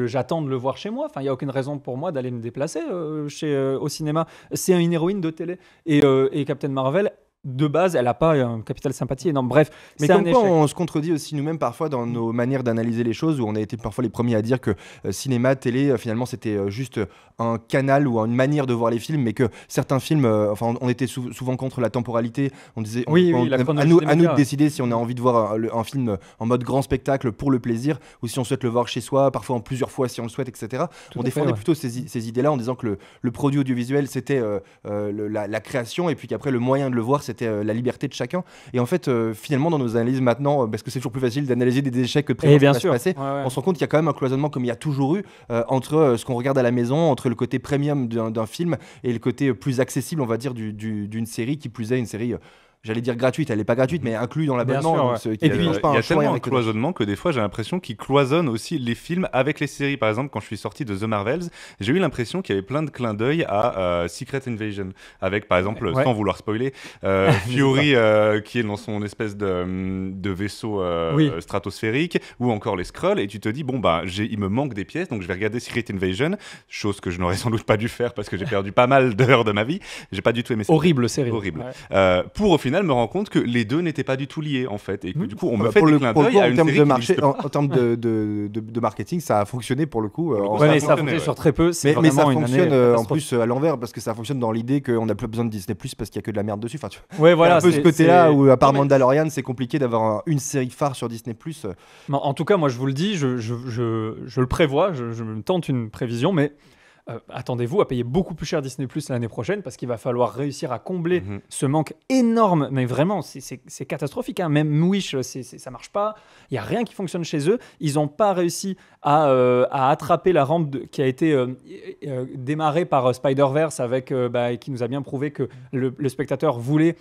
j'attends de le voir chez moi. Enfin, il y a aucune raison pour moi d'aller me déplacer au cinéma. C'est une héroïne de télé et Captain Marvel. De base, elle n'a pas un capital sympathie énorme. Bref, mais comme quoi on se contredit aussi nous-mêmes parfois dans nos manières d'analyser les choses, où on a été parfois les premiers à dire que cinéma, télé, finalement c'était juste un canal ou une manière de voir les films, mais que certains films, on était souvent contre la temporalité. On disait, à nous de décider si on a envie de voir un film en mode grand spectacle pour le plaisir, ou si on souhaite le voir chez soi, parfois en plusieurs fois si on le souhaite, etc. On défendait plutôt ces idées-là en disant que le produit audiovisuel c'était la création, et puis qu'après le moyen de le voir c'était la liberté de chacun. Et en fait, finalement, dans nos analyses maintenant, parce que c'est toujours plus facile d'analyser des échecs que de prévoir ce qui va se passer, on se rend compte qu'il y a quand même un cloisonnement, comme il y a toujours eu, entre ce qu'on regarde à la maison, entre le côté premium d'un film et le côté plus accessible, on va dire, d'une série, qui plus est une série... J'allais dire gratuite, elle n'est pas gratuite, mais inclue dans l'abonnement. Et puis, il y a tellement de cloisonnement que des fois, j'ai l'impression qu'ils cloisonnent aussi les films avec les séries. Par exemple, quand je suis sorti de The Marvels, j'ai eu l'impression qu'il y avait plein de clins d'œil à Secret Invasion, avec, par exemple, sans vouloir spoiler, Fury qui est dans son espèce de vaisseau stratosphérique, ou encore les Skrulls, et tu te dis, il me manque des pièces, donc je vais regarder Secret Invasion, chose que je n'aurais sans doute pas dû faire parce que j'ai perdu pas mal d'heures de ma vie. J'ai pas du tout aimé ça. Horrible série. Horrible. Pour au final me rends compte que les deux n'étaient pas du tout liés en fait, et que du coup on me fait des clins d'œil à une série en termes de marketing, ça a fonctionné pour le coup. Mais ça a fonctionné sur très peu. Mais ça fonctionne en plus à l'envers, parce que ça fonctionne dans l'idée qu'on n'a plus besoin de Disney Plus parce qu'il y a que de la merde dessus. Voilà, un peu ce côté-là où à part Mandalorian, c'est compliqué d'avoir une série phare sur Disney Plus. En tout cas, moi je vous le dis, je le prévois, je me tente une prévision, mais attendez-vous à payer beaucoup plus cher Disney Plus l'année prochaine, parce qu'il va falloir réussir à combler ce manque énorme. Mais vraiment, c'est catastrophique. Même Wish, ça marche pas. Il y a rien qui fonctionne chez eux. Ils n'ont pas réussi à attraper la rampe qui a été démarrée par Spider-Verse, qui nous a bien prouvé que le spectateur voulait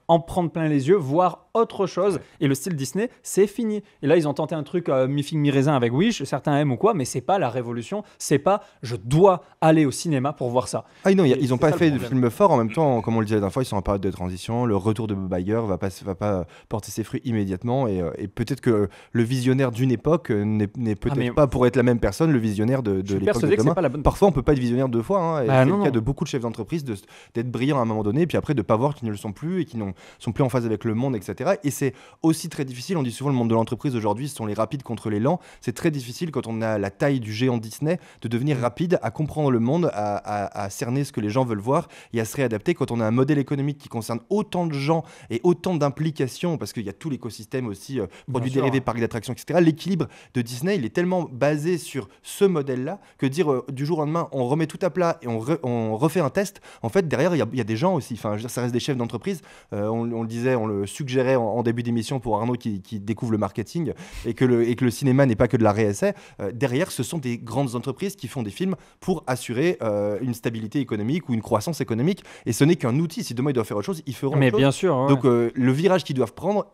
en prendre plein les yeux, voir autre chose. Et le style Disney, c'est fini. Et là, ils ont tenté un truc mi-figue mi-raisin avec Wish, certains aiment ou quoi, mais c'est pas la révolution. C'est pas je dois aller au cinéma pour voir ça. Ah non, ils ont pas fait de film fort. En même temps, comme on le disait la dernière fois, ils sont en période de transition. Le retour de Bob Iger va pas porter ses fruits immédiatement, et peut-être que le visionnaire d'une époque n'est peut-être pas pour être la même personne, le visionnaire de l'époque de demain. Parfois, on peut pas être visionnaire deux fois. C'est le cas de beaucoup de chefs d'entreprise, d'être brillants à un moment donné, et puis après de pas voir qu'ils ne le sont plus et qui sont plus en phase avec le monde, etc. Et c'est aussi très difficile. On dit souvent le monde de l'entreprise aujourd'hui, ce sont les rapides contre les lents. C'est très difficile quand on a la taille du géant Disney de devenir rapide, à comprendre le monde, à cerner ce que les gens veulent voir et à se réadapter. Quand on a un modèle économique qui concerne autant de gens et autant d'implications, parce qu'il y a tout l'écosystème aussi, produits dérivés, parcs d'attractions, etc. L'équilibre de Disney, il est tellement basé sur ce modèle-là que dire du jour au lendemain, on remet tout à plat et on refait un test. En fait, derrière, il y a des gens aussi. Enfin, je veux dire, ça reste des chefs d'entreprise. On le disait, on le suggérait en début d'émission pour Arnaud qui découvre le marketing, et que le cinéma n'est pas que de la réessai. Derrière, ce sont des grandes entreprises qui font des films pour assurer une stabilité économique ou une croissance économique, et ce n'est qu'un outil. Si demain ils doivent faire autre chose, ils feront autre chose. Bien sûr. Donc le virage qu'ils doivent prendre,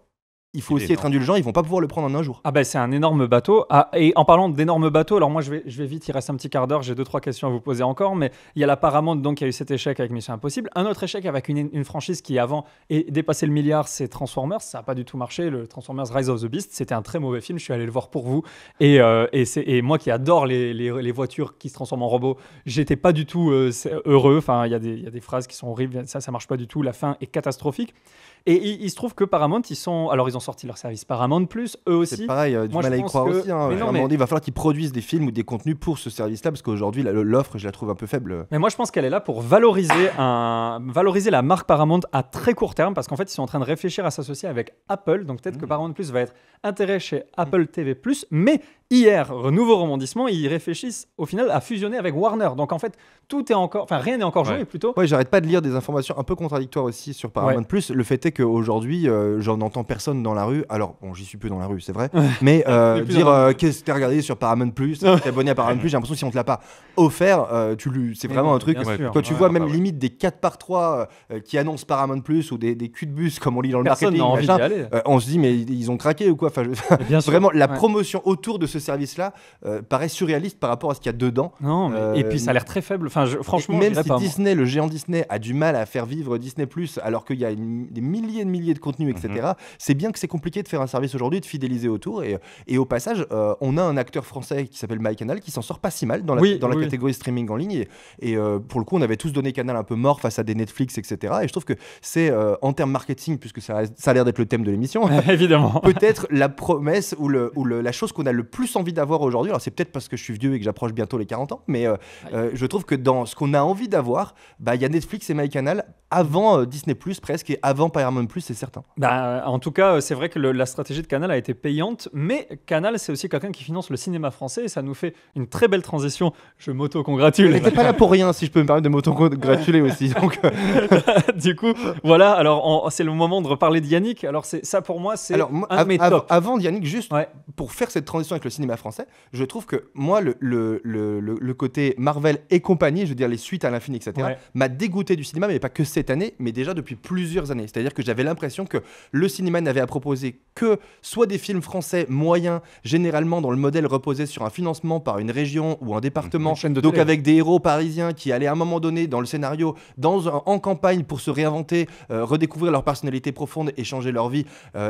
il faut aussi être indulgent, ils vont pas pouvoir le prendre en un jour. C'est un énorme bateau. Et en parlant d'énormes bateaux, alors moi je vais vite, il reste un petit quart d'heure, j'ai 2-3 questions à vous poser encore, mais il y a la Paramount donc qui a eu cet échec avec Mission Impossible. Un autre échec avec une franchise qui avant dépassé le milliard, c'est Transformers. Ça n'a pas du tout marché, le Transformers Rise of the Beast. C'était un très mauvais film, je suis allé le voir pour vous. Et moi qui adore les voitures qui se transforment en robots, j'étais pas du tout heureux. Enfin, il y a des phrases qui sont horribles, ça marche pas du tout, la fin est catastrophique. Et il se trouve que Paramount, ils ont sorti leur service Paramount+, eux aussi. C'est pareil, du Moi, mal je à y pense croire que- aussi. Hein. mais À non, un mais- moment donné, il va falloir qu'ils produisent des films ou des contenus pour ce service-là, parce qu'aujourd'hui, l'offre, je la trouve un peu faible. Mais moi, je pense qu'elle est là pour valoriser la marque Paramount à très court terme, parce qu'en fait, ils sont en train de réfléchir à s'associer avec Apple. Donc peut-être que Paramount Plus va être intégré chez Apple TV+. Mais hier, nouveau rebondissement, ils réfléchissent au final à fusionner avec Warner. Donc en fait, rien n'est encore joué Ouais. plutôt. Ouais, j'arrête pas de lire des informations un peu contradictoires aussi sur Paramount+. Le fait est qu'aujourd'hui, j'en entends personne dans la rue. Alors, bon, j'y suis plus dans la rue, c'est vrai. Mais Mais plus dire dans la rue. qu'est-ce que t'as regardé sur Paramount+, t'es abonné à Paramount+, j'ai l'impression que si on te l'a pas offert, c'est Mais vraiment non, un truc. bien sûr. Quand tu Ouais, vois bah même ouais. limite des 4x3 qui annoncent Paramount+, ou des culs de bus comme on lit dans le Personne marketing, n'a envie d'y machin, aller. on se dit mais ils ont craqué ou quoi. Enfin, Mais bien sûr. vraiment, la Ouais. promotion autour de ce service-là paraît surréaliste par rapport à ce qu'il y a dedans. Non, mais- et puis ça a l'air très faible. Enfin, franchement, même j'irais si pas, moi. Disney, le géant Disney, a du mal à faire vivre Disney+, alors qu'il y a des milliers de milliers de contenus, etc., c'est bien que c'est compliqué de faire un service aujourd'hui, de fidéliser autour. Et au passage, on a un acteur français qui s'appelle MyCanal qui s'en sort pas si mal dans la, Oui, dans la oui. catégorie streaming en ligne. Et pour le coup, on avait tous donné Canal un peu mort face à des Netflix, etc. Et je trouve que c'est, en termes marketing, puisque ça a l'air d'être le thème de l'émission, Évidemment. peut-être la promesse ou la chose qu'on a le plus envie d'avoir aujourd'hui. Alors c'est peut-être parce que je suis vieux et que j'approche bientôt les 40 ans, mais je trouve que dans ce qu'on a envie d'avoir, il y a Netflix et MyCanal avant Disney+, presque, et avant Paramount+, c'est certain. En tout cas, c'est vrai que la stratégie de Canal a été payante, mais Canal, c'est aussi quelqu'un qui finance le cinéma français, et ça nous fait une très belle transition. Je Il m'auto-congratule. n'était pas là pour rien, si je peux me permettre de m'auto-congratuler aussi. Donc, Du coup, voilà, alors c'est le moment de reparler de Yannick. Alors ça, pour moi, c'est alors, moi, un de mes tops. avant Yannick, juste Ouais. pour faire cette transition avec le cinéma français, je trouve que moi, le côté Marvel et compagnie, je veux dire les suites à l'infini, etc., Ouais. m'a dégoûté du cinéma, mais pas que cette année, mais déjà depuis plusieurs années. C'est-à-dire que j'avais l'impression que le cinéma n'avait à proposer que soit des films français moyens, généralement dont le modèle reposait sur un financement par une région ou un département, Une chaîne de donc télé. avec des héros parisiens qui allaient à un moment donné dans le scénario, en campagne pour se réinventer, redécouvrir leur personnalité profonde et changer leur vie.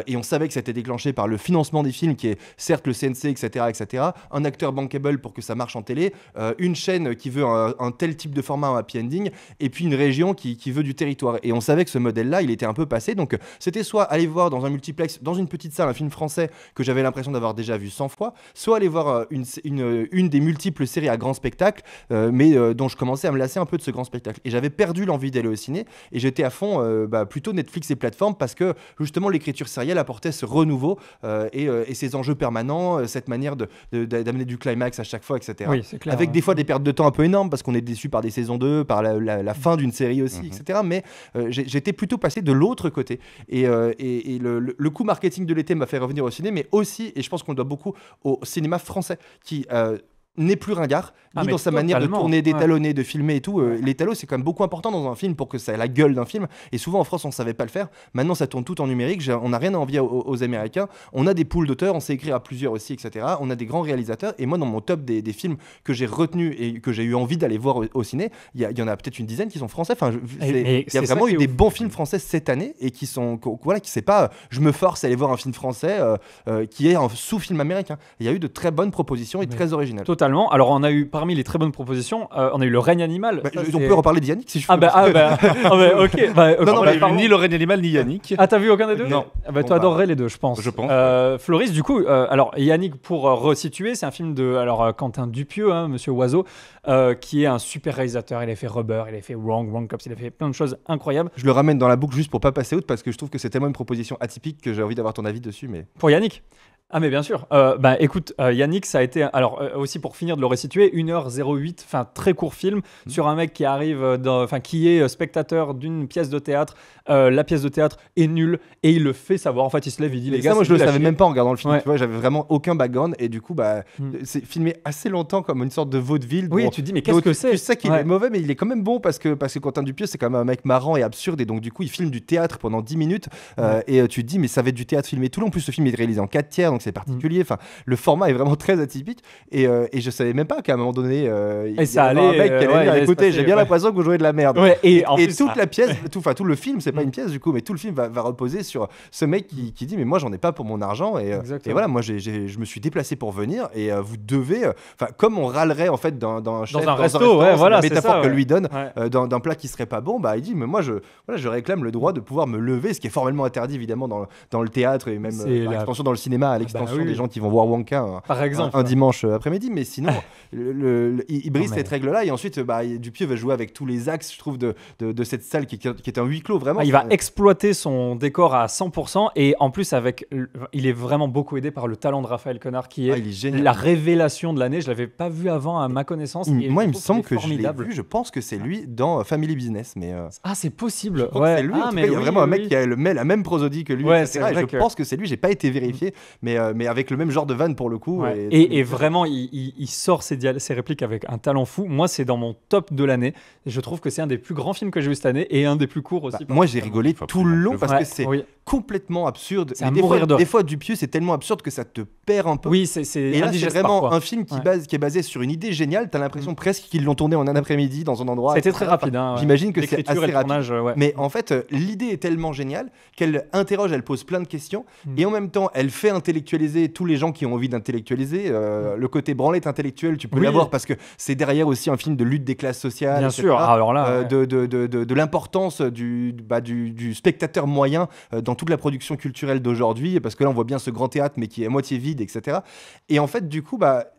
Et on savait que c'était déclenché par le financement des films, qui est certes le CNC, etc., etc. Un acteur bankable pour que ça marche en télé, une chaîne qui veut un tel type de format, un happy ending, et puis une région qui veut du territoire. Et on savait que ce modèle-là, il était un peu passé. Donc c'était soit aller voir dans un multiplex, dans une petite salle, un film français que j'avais l'impression d'avoir déjà vu 100 fois, soit aller voir une des multiples séries à grand spectacle, mais dont je commençais à me lasser un peu de ce grand spectacle. Et j'avais perdu l'envie d'aller au ciné, et j'étais à fond plutôt Netflix et plateformes, parce que justement l'écriture sérielle apportait ce renouveau et ces enjeux permanents, cette manière d'amener du climax à chaque fois, etc. Oui, c'est clair. Avec ouais. des fois des pertes de temps un peu énormes, parce qu'on est déçu par des saisons 2, par la fin d'une série aussi, etc. Mais j'étais plutôt passé de l'autre côté. Et le coup marketing de l'été m'a fait revenir au ciné, mais aussi, et je pense qu'on le doit beaucoup au cinéma français, qui n'est plus ringard, Ah, ni mais dans sa manière de totalement, tourner, ouais. d'étalonner, de filmer et tout. L'étalon, c'est quand même beaucoup important dans un film pour que ça ait la gueule d'un film. Et souvent en France, on ne savait pas le faire. Maintenant, ça tourne tout en numérique. On n'a rien à envier aux Américains. On a des pools d'auteurs, on sait écrire à plusieurs aussi, etc. On a des grands réalisateurs. Et moi, dans mon top des films que j'ai retenus et que j'ai eu envie d'aller voir au ciné, il y en a peut-être une dizaine qui sont français. Enfin, Mais il y a c'est ça vraiment qui eu est des ouf. bons films français cette année et qui c'est pas je me force à aller voir un film français qui est un sous-film américain. Il y a eu de très bonnes propositions et Mais très originales. Totalement. Alors, on a eu parmi les très bonnes propositions, on a eu Le règne animal. Bah, Ça, on c'est- peut reparler de Yannick si je Ah peux. bah, ok. Non, Non, mais mais ni Lorraine Animal ni Yannick. Ah, t'as vu aucun des deux? Non. Ah bah, Bon, toi bah, adorerais les deux, je pense. je pense, Floris, du coup, alors Yannick, pour resituer, c'est un film de Quentin Dupieux, hein, Monsieur Oiseau, qui est un super réalisateur. Il a fait Rubber, il a fait Wrong Cops, il a fait plein de choses incroyables. Je le ramène dans la boucle juste pour pas passer outre parce que je trouve que c'est tellement une proposition atypique que j'ai envie d'avoir ton avis dessus. Mais Pour Yannick. Ah mais bien sûr. Écoute, Yannick, ça a été aussi pour finir de le resituer, 1h08, enfin très court film sur un mec qui arrive, qui est spectateur d'une pièce de théâtre. La pièce de théâtre est nulle et il le fait savoir. En fait, il se lève, il dit les gars. ça, moi c'est je le nul à savais chier. même pas en regardant le film. Ouais. Tu vois, j'avais vraiment aucun background et du coup, Mm. c'est filmé assez longtemps comme une sorte de vaudeville. Oui, dont- tu te dis mais dont qu'est-ce que c'est? Tu sais qu'il Ouais. est mauvais, mais il est quand même bon parce que Quentin Dupieux, c'est quand même un mec marrant et absurde et donc du coup, il filme du théâtre pendant 10 minutes et tu te dis, mais ça va être du théâtre filmé tout long. En plus, ce film est réalisé en 4 tiers, donc c'est particulier. Enfin, le format est vraiment très atypique et je savais même pas qu'à un moment donné, il y ça avait allait, un mec qui allait dire, allait se écoutez, passer, j'ai bien l'impression que vous jouez de la merde. Ouais, et en Et plus, toute la pièce, tout le film, c'est pas une pièce du coup, mais tout le film va reposer sur ce mec qui dit mais moi j'en ai pas pour mon argent et voilà, moi je me suis déplacé pour venir et vous devez, comme on râlerait en fait d'un chef un resto, ouais, voilà, la c'est métaphore ça, que ouais. lui donne Ouais. d'un plat qui serait pas bon, bah il dit mais moi je réclame le droit de pouvoir me lever, ce qui est formellement interdit évidemment dans le théâtre et même C'est par la- extension dans le cinéma, à l'extension oui. des gens qui vont voir Wonka Par exemple. un dimanche après-midi, mais sinon il brise Non, mais- cette règle là et ensuite Dupieux va jouer avec tous les axes je trouve de cette salle qui est un huis clos vraiment. Il va exploiter son décor à 100% et en plus il est vraiment beaucoup aidé par le talent de Raphaël Quenard qui est il est génial. la révélation de l'année. Je l'avais pas vu avant à ma connaissance. et Moi, je il me trouve semble qu'il est que je l'ai formidable. vu. Je pense que c'est lui dans Family Business, mais Ah, c'est possible. je crois que c'est lui. En tout cas, il y a vraiment un mec qui a la même prosodie que lui, Ouais, etc. c'est Et vrai je que- pense que c'est lui. J'ai pas été vérifié, mais avec le même genre de vanne pour le coup. Ouais. Et vraiment, il sort ses répliques avec un talent fou. Moi, c'est dans mon top de l'année. Et je trouve que c'est un des plus grands films que j'ai vu cette année et un des plus courts aussi. Moi, j'ai rigolé Faut tout le long absolument parce Ouais, que c'est oui. complètement absurde. C'est Mais à mourir de rire. des fois, Dupieux, c'est tellement absurde que ça te perd un peu. Oui, c'est Et là, c'est indigeste vraiment parfois. un film qui Ouais. est basé sur une idée géniale. T'as l'impression presque qu'ils l'ont tourné en un après-midi dans un endroit. C'était etc. très rapide. Hein, ouais. J'imagine que c'est L'écriture assez et le rapide. tournage, ouais. Mais en fait, l'idée est tellement géniale qu'elle interroge, elle pose plein de questions. Mm. Et en même temps, elle fait intellectualiser tous les gens qui ont envie d'intellectualiser. Le côté branlette intellectuelle, tu peux Oui. l'avoir parce que c'est derrière aussi un film de lutte des classes sociales. Bien etc. sûr. Ah, alors là, ouais. De l'importance du spectateur moyen dans toute la production culturelle d'aujourd'hui. Parce que là, on voit bien ce grand théâtre, mais qui est à moitié vide, etc. Et en fait, du coup,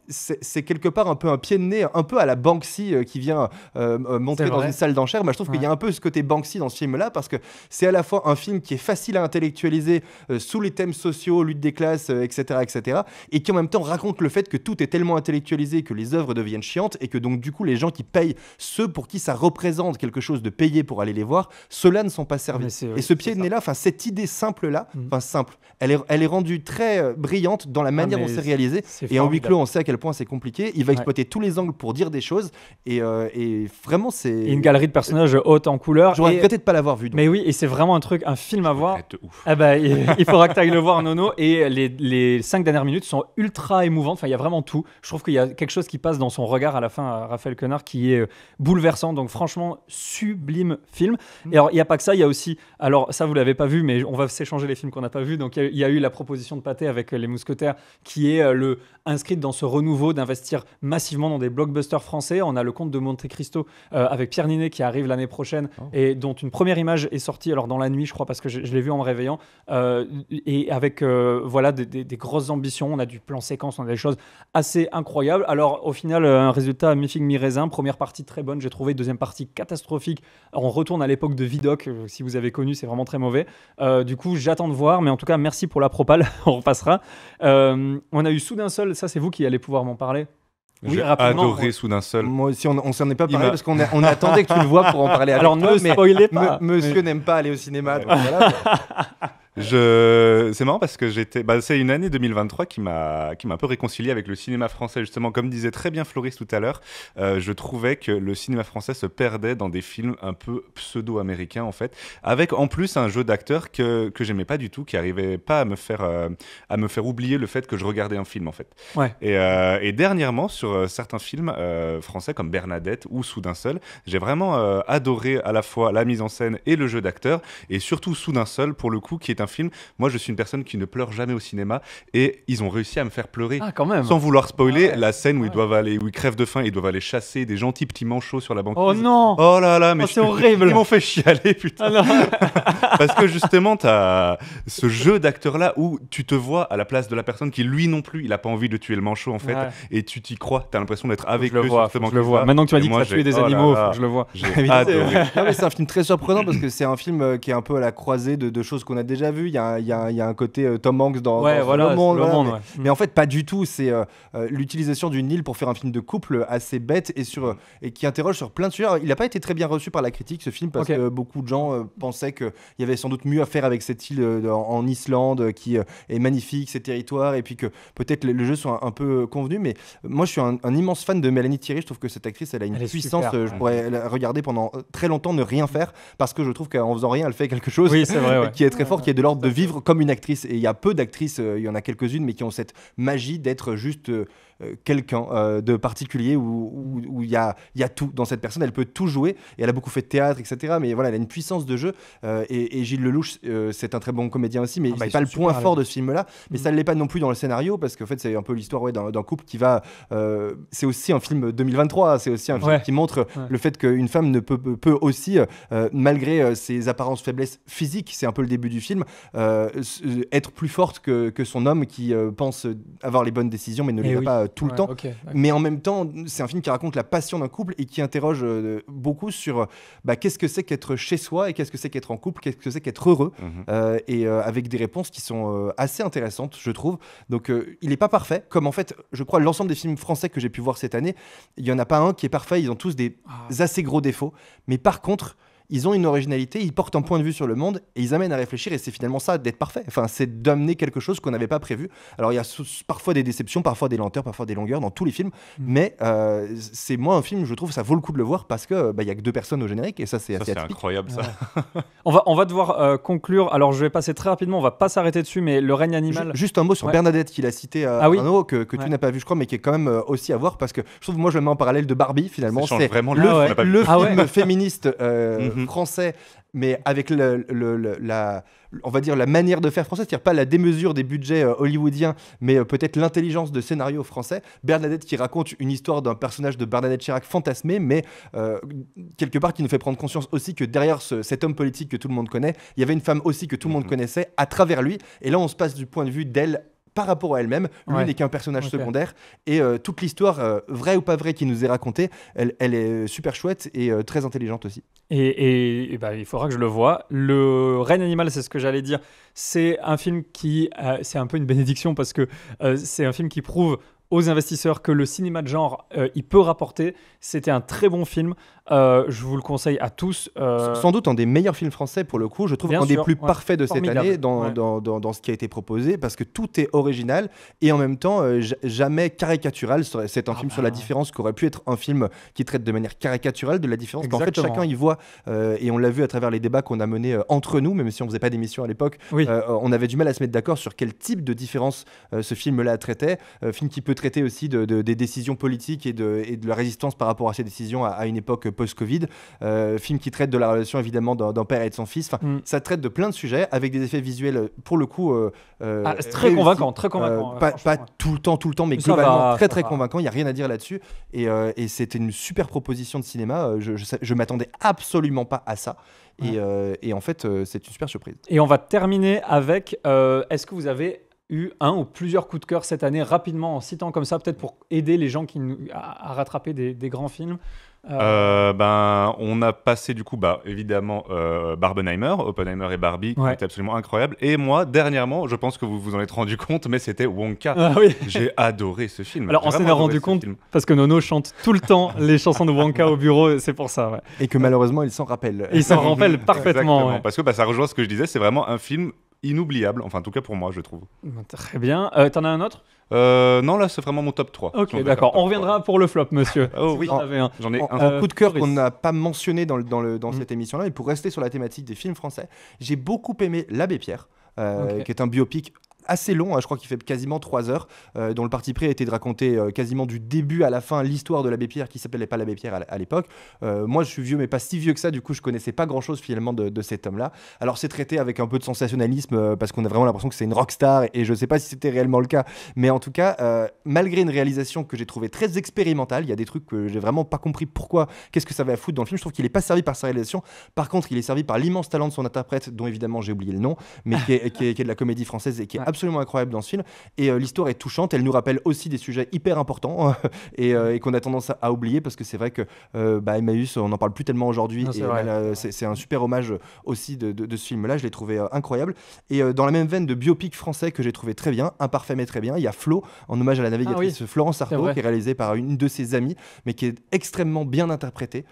c'est quelque part un peu un pied de nez, un peu à la Banksy qui vient montrer C'est dans vrai. une salle d'enchères. Je trouve qu'il y a un peu ce côté Banksy dans ce film-là parce que c'est à la fois un film qui est facile à intellectualiser sous les thèmes sociaux, lutte des classes, etc., etc., et qui en même temps raconte le fait que tout est tellement intellectualisé que les œuvres deviennent chiantes et que donc du coup les gens qui payent, ceux pour qui ça représente quelque chose de payé pour aller les voir, ceux-là ne sont pas Mais servis. c'est- Et ce pied de nez-là, cette idée simple-là, simple, elle est rendue très brillante dans la manière dont mais c'est réalisé. c'est Et en huis formidable. clos, on sait à quel point c'est compliqué. Il va Ouais. exploiter tous les angles pour dire des choses. Et vraiment, c'est. Et une galerie de personnages haute en couleur. J'aurais Et- regretté de pas l'avoir vu. donc. Mais oui, et c'est vraiment un film à voir. Arrête de ouf. Ah bah, il faudra que tu ailles le voir, Nono. Et les 5 dernières minutes sont ultra émouvantes. Enfin, il y a vraiment tout. Je trouve qu'il y a quelque chose qui passe dans son regard à la fin à Raphaël Quenard qui est bouleversant. Donc, franchement, sublime film. Et alors, il n'y a pas que ça. Il y a aussi. Alors, ça, vous l'avez pas vu, mais on va s'échanger les films qu'on n'a pas vus. Donc, il y a eu la proposition de Pathé avec Les Mousquetaires qui est inscrite dans ce renouveau d'investir massivement dans des blockbusters français. On a Le Comte de Monte-Cristo avec Pierre Ninet qui arrive l'année prochaine et dont une première image est sortie alors dans la nuit, je crois, parce que je l'ai vu en me réveillant. Et avec voilà des grosses ambitions. On a du plan séquence, on a des choses assez incroyables. Alors au final, un résultat mi-figue mi-raisin. Première partie très bonne, j'ai trouvé. Deuxième partie catastrophique. Alors, on retourne à l'époque de Vidocq. Si vous avez connu, c'est vraiment très mauvais. Du coup, j'attends de voir. Mais en tout cas, merci pour la propale. On repassera. On a eu Soudain Seul. Ça, c'est vous qui allez pouvoir m'en parler. Oui, J'ai rapidement. adoré Soudain Seul. Moi aussi, on s'en est pas Il parlé m'a- parce on attendait que tu le vois pour en parler avec Alors toi, ne mais spoilez pas. monsieur n'aime pas aller au cinéma. Donc voilà. C'est marrant parce que c'est une année 2023 qui m'a un peu réconcilié avec le cinéma français justement. Comme disait très bien Floris tout à l'heure, je trouvais que le cinéma français se perdait dans des films un peu pseudo-américains en fait, avec en plus un jeu d'acteurs que j'aimais pas du tout, qui arrivait pas à me faire oublier le fait que je regardais un film en fait. Ouais. Et dernièrement sur certains films français comme Bernadette ou Soudain Seul, j'ai vraiment adoré à la fois la mise en scène et le jeu d'acteurs, et surtout Soudain Seul pour le coup qui est un film. Moi, je suis une personne qui ne pleure jamais au cinéma et ils ont réussi à me faire pleurer. Ah, quand même. Sans vouloir spoiler, Ah ouais. la scène où ils crèvent de faim, ils doivent aller chasser des gentils petits manchots sur la banquise. Oh non. Oh là là, mais Oh, c'est horrible. Ils m'ont fait chialer, putain. Ah non. Parce que justement, t'as ce jeu d'acteur-là où tu te vois à la place de la personne qui, lui non plus, il a pas envie de tuer le manchot en fait, Ouais. et tu t'y crois. T'as l'impression d'être avec Je le eux vois, sur ce faut que je le banquise-là. vois. Maintenant que tu m'as Et dit que moi, tu as tué j'ai- des oh là animaux, là, faut que je le vois. J'ai Évidemment. adoré. Non, mais c'est un film très surprenant parce que c'est un film qui est un peu à la croisée de choses qu'on a déjà vues. Il y a un côté Tom Hanks dans Ouais, voilà, Le Monde. Le voilà, Monde, mais, ouais. mais en fait, pas du tout. C'est l'utilisation d'une île pour faire un film de couple assez bête et qui interroge sur plein de sujets. Alors, il n'a pas été très bien reçu par la critique, ce film, parce Ok. que beaucoup de gens pensaient qu'il y avait sans doute mieux à faire avec cette île en Islande qui est magnifique, ses territoires, et puis que peut-être le jeu soit un peu convenu. Mais moi, je suis un immense fan de Mélanie Thierry. Je trouve que cette actrice, elle a une Elle est puissance. super. Je pourrais la regarder pendant très longtemps, ne rien faire, parce que je trouve qu'en faisant rien, elle fait quelque chose Oui, c'est vrai, ouais. qui est très fort, qui est de l'ordre de vivre comme une actrice. Et il y a peu d'actrices, il y en a quelques-unes, mais qui ont cette magie d'être juste quelqu'un de particulier où il y a tout dans cette personne. Elle peut tout jouer et elle a beaucoup fait de théâtre, etc. Mais voilà, elle a une puissance de jeu. Et Gilles Lelouch, c'est un très bon comédien aussi, mais c'est pas le point fort de ce film-là. Mais ça ne l'est pas non plus dans le scénario, parce qu'en fait, c'est un peu l'histoire d'un couple qui va. C'est aussi un film 2023. C'est aussi un film qui montre le fait qu'une femme peut aussi, malgré ses apparences faiblesses physiques, c'est un peu le début du film, être plus forte que son homme qui pense avoir les bonnes décisions, mais ne les a pas tout le temps. Mais en même temps, c'est un film qui raconte la passion d'un couple et qui interroge beaucoup sur qu'est-ce que c'est qu'être chez soi et qu'est-ce que c'est qu'être en couple, qu'est-ce que c'est qu'être heureux, avec des réponses qui sont assez intéressantes, je trouve. Donc il n'est pas parfait, comme en fait, je crois, l'ensemble des films français que j'ai pu voir cette année, il n'y en a pas un qui est parfait, ils ont tous des assez gros défauts, mais par contre, ils ont une originalité, ils portent un point de vue sur le monde et ils amènent à réfléchir, et c'est finalement ça d'être parfait. Enfin, c'est d'amener quelque chose qu'on n'avait pas prévu. Alors il y a parfois des déceptions, parfois des lenteurs, parfois des longueurs dans tous les films, mais c'est moi un film, je trouve, ça vaut le coup de le voir parce que il y a que 2 personnes au générique et ça c'est assez atypique. Incroyable ça. On va devoir conclure. Alors je vais passer très rapidement, on va pas s'arrêter dessus, mais Le règne animal. Juste un mot sur Bernadette qu'il a cité Arnaud, que tu n'as pas vu je crois, mais qui est quand même aussi à voir, parce que je trouve, moi je le mets en parallèle de Barbie finalement. C'est vraiment le film féministe français, mais avec on va dire la manière de faire française, c'est-à-dire pas la démesure des budgets hollywoodiens, mais peut-être l'intelligence de scénario français. Bernadette qui raconte une histoire d'un personnage de Bernadette Chirac fantasmé, mais quelque part qui nous fait prendre conscience aussi que derrière cet homme politique que tout le monde connaît, il y avait une femme aussi que tout le monde connaissait à travers lui, et là on se passe du point de vue d'elle par rapport à elle-même. Lui n'est qu'un personnage secondaire, et toute l'histoire, vraie ou pas vraie, qui nous est racontée, elle est super chouette et très intelligente aussi. Et il faudra que je le voie. Le règne animal, c'est ce que j'allais dire. C'est un film qui, c'est un peu une bénédiction, parce que c'est un film qui prouve aux investisseurs que le cinéma de genre, il peut rapporter. C'était un très bon film. Je vous le conseille à tous. Sans doute un des meilleurs films français pour le coup, je trouve, un des plus parfaits de cette année dans ce qui a été proposé, parce que tout est original et en même temps jamais caricatural. C'est un film sur la différence qui aurait pu être un film qui traite de manière caricaturale de la différence. En fait, chacun y voit, et on l'a vu à travers les débats qu'on a menés entre nous, même si on faisait pas d'émission à l'époque, on avait du mal à se mettre d'accord sur quel type de différence ce film-là traitait. Film qui peut traiter aussi des décisions politiques et de la résistance par rapport à ces décisions à une époque post-Covid. Film qui traite de la relation évidemment d'un père et de son fils. Enfin, ça traite de plein de sujets avec des effets visuels pour le coup c'est très convaincant, très convaincant. Pas tout le temps, mais globalement très convaincant. Il n'y a rien à dire là-dessus. Et c'était une super proposition de cinéma. Je m'attendais absolument pas à ça. Et en fait, c'est une super surprise. Et on va terminer avec est-ce que vous avez eu un ou plusieurs coups de cœur cette année, rapidement, en citant comme ça, peut-être pour aider les gens à rattraper des grands films? On a passé du coup évidemment Barbenheimer, Oppenheimer et Barbie, qui étaient absolument incroyables. Et moi, dernièrement, je pense que vous vous en êtes rendu compte, mais c'était Wonka. J'ai adoré ce film. Alors on s'en est rendu compte parce que Nono chante tout le temps les chansons de Wonka au bureau, c'est pour ça. Et que malheureusement il s'en rappelle. Il s'en rappelle parfaitement. Parce que ça rejoint ce que je disais, c'est vraiment un film inoubliable, enfin en tout cas pour moi je trouve. Très bien, t'en as un autre? Non, là c'est vraiment mon top 3. Ok, d'accord, on reviendra pour le flop, monsieur. Oui, j'en ai un coup de cœur qu'on n'a pas mentionné dans cette émission-là, mais pour rester sur la thématique des films français, j'ai beaucoup aimé L'Abbé Pierre, qui est un biopic assez long, je crois qu'il fait quasiment 3 heures, dont le parti pris a été de raconter quasiment du début à la fin l'histoire de l'abbé Pierre, qui s'appelait pas l'abbé Pierre à l'époque. Moi je suis vieux, mais pas si vieux que ça, du coup je connaissais pas grand chose finalement de cet homme là. Alors c'est traité avec un peu de sensationnalisme, parce qu'on a vraiment l'impression que c'est une rockstar, et je sais pas si c'était réellement le cas, mais en tout cas malgré une réalisation que j'ai trouvée très expérimentale, il y a des trucs que j'ai vraiment pas compris pourquoi, qu'est-ce que ça va foutre dans le film. Je trouve qu'il est pas servi par sa réalisation, par contre il est servi par l'immense talent de son interprète, dont évidemment j'ai oublié le nom, mais qui est de la comédie française et qui est absolument incroyable dans ce film. Et l'histoire est touchante, elle nous rappelle aussi des sujets hyper importants et qu'on a tendance à oublier, parce que c'est vrai que Emmaüs, on n'en parle plus tellement aujourd'hui, c'est un super hommage aussi de ce film-là. Je l'ai trouvé incroyable. Et dans la même veine de biopic français que j'ai trouvé très bien, imparfait mais très bien, il y a Flo, en hommage à la navigatrice Florence Artaud, qui est réalisé par une de ses amies, mais qui est extrêmement bien interprétée,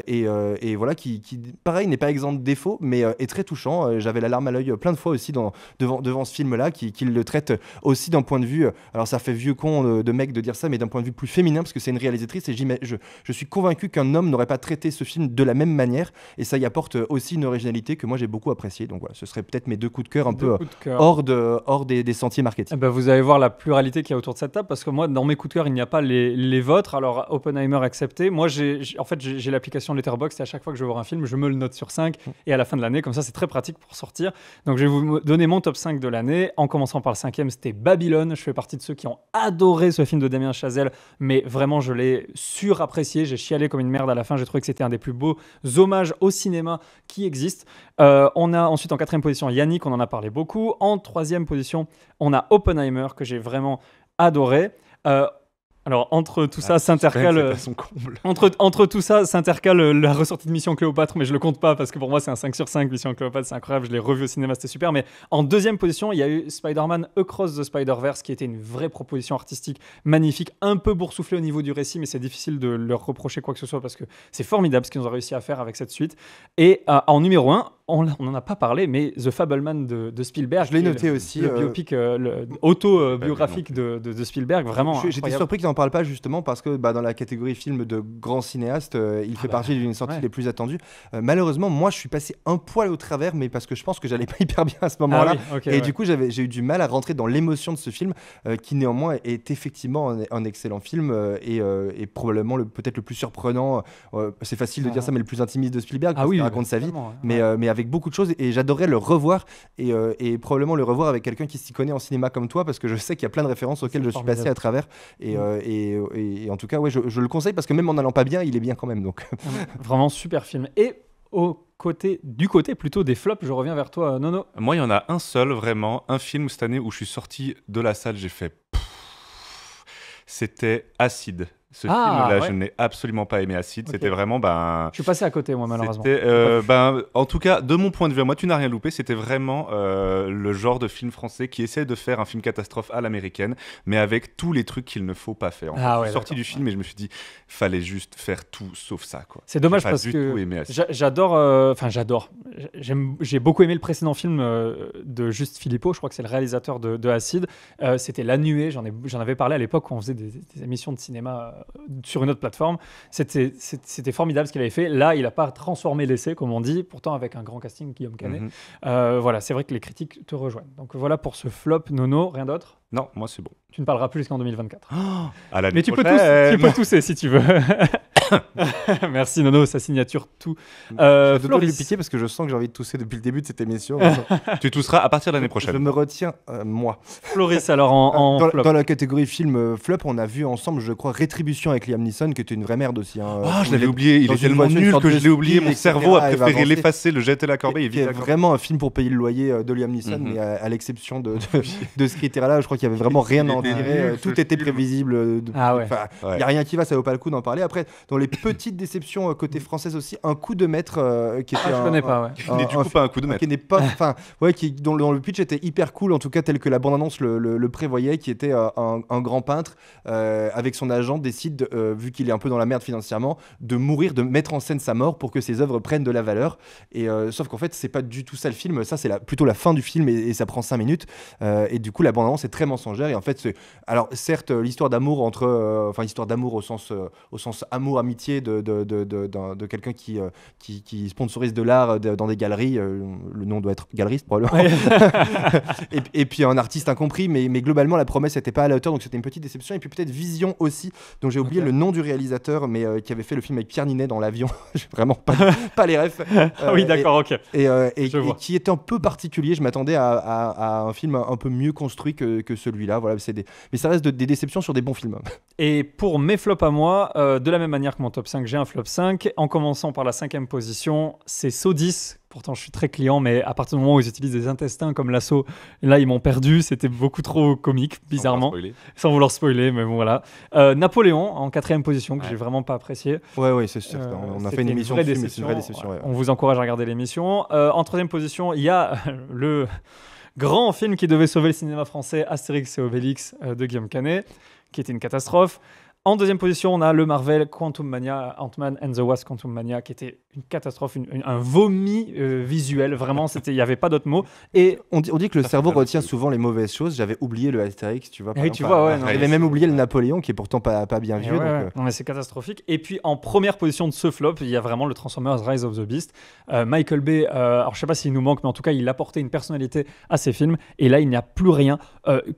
et voilà, qui pareil n'est pas exempt de défauts, mais est très touchant. J'avais la larme à l'œil plein de fois aussi devant ce film-là, qui le traite aussi d'un point de vue, alors ça fait vieux con de mec de dire ça, mais d'un point de vue plus féminin, parce que c'est une réalisatrice et je suis convaincu qu'un homme n'aurait pas traité ce film de la même manière, et ça y apporte aussi une originalité que moi j'ai beaucoup appréciée. Donc voilà, ce serait peut-être mes deux coups de cœur un peu hors des sentiers marketing. Eh ben, vous allez voir la pluralité qu'il y a autour de cette table, parce que moi, dans mes coups de cœur, il n'y a pas les vôtres. Alors, Oppenheimer accepté. Moi, j'ai l'application Letterboxd, et à chaque fois que je veux voir un film, je me le note sur 5, et à la fin de l'année, comme ça, c'est très pratique pour sortir. Donc, je vais vous donner mon top 5 de l'année, en commençant par le 5e, c'était Babylone. Je fais partie de ceux qui ont adoré ce film de Damien Chazelle, mais vraiment, je l'ai surapprécié. J'ai chialé comme une merde à la fin. J'ai trouvé que c'était un des plus beaux hommages au cinéma qui existe. On a ensuite en 4e position Yannick, on en a parlé beaucoup. En 3e position, on a Oppenheimer, que j'ai vraiment adoré. Alors, entre tout ça s'intercale. Entre tout ça s'intercale la ressortie de Mission Cléopâtre, mais je le compte pas parce que pour moi, c'est un 5 sur 5. Mission Cléopâtre, c'est incroyable. Je l'ai revu au cinéma, c'était super. Mais en 2e position, il y a eu Spider-Man Across the Spider-Verse, qui était une vraie proposition artistique magnifique, un peu boursouflée au niveau du récit, mais c'est difficile de leur reprocher quoi que ce soit parce que c'est formidable ce qu'ils ont réussi à faire avec cette suite. Et en numéro 1, on n'en a pas parlé, mais The Fableman de Spielberg. Je l'ai noté aussi. Le biopic auto-biographique de Spielberg, vraiment. J'étais surpris qu'ils n'en parlent pas justement parce que dans la catégorie film de grand cinéaste, il fait partie d'une sortie les plus attendues. Malheureusement, moi, je suis passé un poil au travers, mais parce que je pense que j'allais pas hyper bien à ce moment-là. Du coup, j'ai eu du mal à rentrer dans l'émotion de ce film, qui néanmoins est effectivement un excellent film et probablement peut-être le plus surprenant. C'est facile de dire ça, mais le plus intimiste de Spielberg, parce qu'il raconte sa vie. Mais avec beaucoup de choses, et j'adorerais le revoir et probablement le revoir avec quelqu'un qui s'y connaît en cinéma comme toi, parce que je sais qu'il y a plein de références auxquelles je suis passé à travers et en tout cas je le conseille parce que même en n'allant pas bien, il est bien quand même, donc. Vraiment super film. Et du côté plutôt des flops, je reviens vers toi, Nono. Moi, il y en a un seul, vraiment, un film cette année où je suis sorti de la salle, j'ai fait c'était Acide. Ce film-là, je n'ai absolument pas aimé Acide. C'était vraiment, je suis passé à côté, moi, malheureusement. En tout cas, de mon point de vue, moi, tu n'as rien loupé. C'était vraiment le genre de film français qui essaie de faire un film catastrophe à l'américaine, mais avec tous les trucs qu'il ne faut pas faire. Je suis sorti du film et je me suis dit, fallait juste faire tout sauf ça, quoi. C'est dommage parce que j'adore. J'ai beaucoup aimé le précédent film de Juste Philippot. Je crois que c'est le réalisateur de Acide. C'était La Nuée. J'en avais parlé à l'époque quand on faisait des émissions de cinéma sur une autre plateforme. C'était formidable ce qu'il avait fait. Là, il n'a pas transformé l'essai, comme on dit, pourtant avec un grand casting, Guillaume Canet. Voilà, c'est vrai que les critiques te rejoignent. Donc voilà pour ce flop. Nono, rien d'autre? Non, moi c'est bon. Tu ne parleras plus jusqu'en 2024. À l'année mais tu peux tousser si tu veux. Merci Nono, sa signature tout. Je dois lui piquer parce que je sens que j'ai envie de tousser depuis le début de cette émission. Tu tousseras à partir de l'année prochaine. Je me retiens, moi. Floris, alors dans la catégorie film flop, on a vu ensemble, je crois, Rétribution avec Liam Neeson, qui était une vraie merde aussi. Je l'avais oublié, il est tellement nul que je l'ai oublié. Mon cerveau a préféré l'effacer, le jeter à la corbeille. C'est vraiment un film pour payer le loyer de Liam Neeson, mais à l'exception de ce critère-là, je crois qu'il y avait vraiment rien à en tirer. Tout était prévisible. Il n'y a rien qui va, ça vaut pas le coup d'en parler. Après, dans les petites déceptions côté française aussi, Un coup de maître qui était je connais pas, qui n'est du coup pas un coup de maître. Qui n'est pas, dont le pitch était hyper cool, en tout cas tel que la bande-annonce le prévoyait, qui était un grand peintre avec son agent décide, vu qu'il est un peu dans la merde financièrement, de mourir, de mettre en scène sa mort pour que ses œuvres prennent de la valeur. Et sauf qu'en fait, c'est pas du tout ça le film. Ça, c'est plutôt la fin du film et ça prend 5 minutes. Et du coup, la bande-annonce est très mensongère. Et en fait, alors certes, l'histoire d'amour histoire d'amour au sens amour amitié de quelqu'un qui sponsorise de l'art dans des galeries. Le nom doit être galeriste probablement. et puis un artiste incompris, mais globalement la promesse n'était pas à la hauteur, donc c'était une petite déception. Et puis peut-être Vision aussi, dont j'ai oublié le nom du réalisateur, mais qui avait fait le film avec Pierre Ninet dans L'avion. J'ai vraiment pas les refs. Oui, d'accord, ok. Et qui était un peu particulier. Je m'attendais à un film un peu mieux construit que celui-là. Voilà, mais ça reste des déceptions sur des bons films. Et pour mes flops à moi, de la même manière que mon top 5, j'ai un flop 5. En commençant par la 5e position, c'est Saw 10. Pourtant, je suis très client, mais à partir du moment où ils utilisent des intestins comme l'assaut, là, ils m'ont perdu. C'était beaucoup trop comique, bizarrement. Sans vouloir spoiler, mais bon, voilà. Napoléon, en 4e position, que j'ai vraiment pas apprécié. Ouais, c'est sûr. On a fait une émission dessus, mais c'est une vraie déception. Ouais. On vous encourage à regarder l'émission. En 3e position, il y a le grand film qui devait sauver le cinéma français, Astérix et Obélix, de Guillaume Canet, qui était une catastrophe. En deuxième position, on a le Marvel Quantum Mania, Ant-Man and the Wasp Quantum Mania, qui était une catastrophe, un vomi visuel. Vraiment, il n'y avait pas d'autre mot. Et On dit que le cerveau retient souvent les mauvaises choses. J'avais oublié le Astérix, tu vois. par Oui, exemple. tu vois, ouais, non, J'avais même oublié le Napoléon, qui est pourtant pas bien vieux. Ouais, donc, ouais. Non, mais c'est catastrophique. Et puis en première position de ce flop, il y a vraiment le Transformers Rise of the Beast. Michael Bay, alors je sais pas s'il nous manque, mais en tout cas, il apportait une personnalité à ses films. Et là, il n'y a plus rien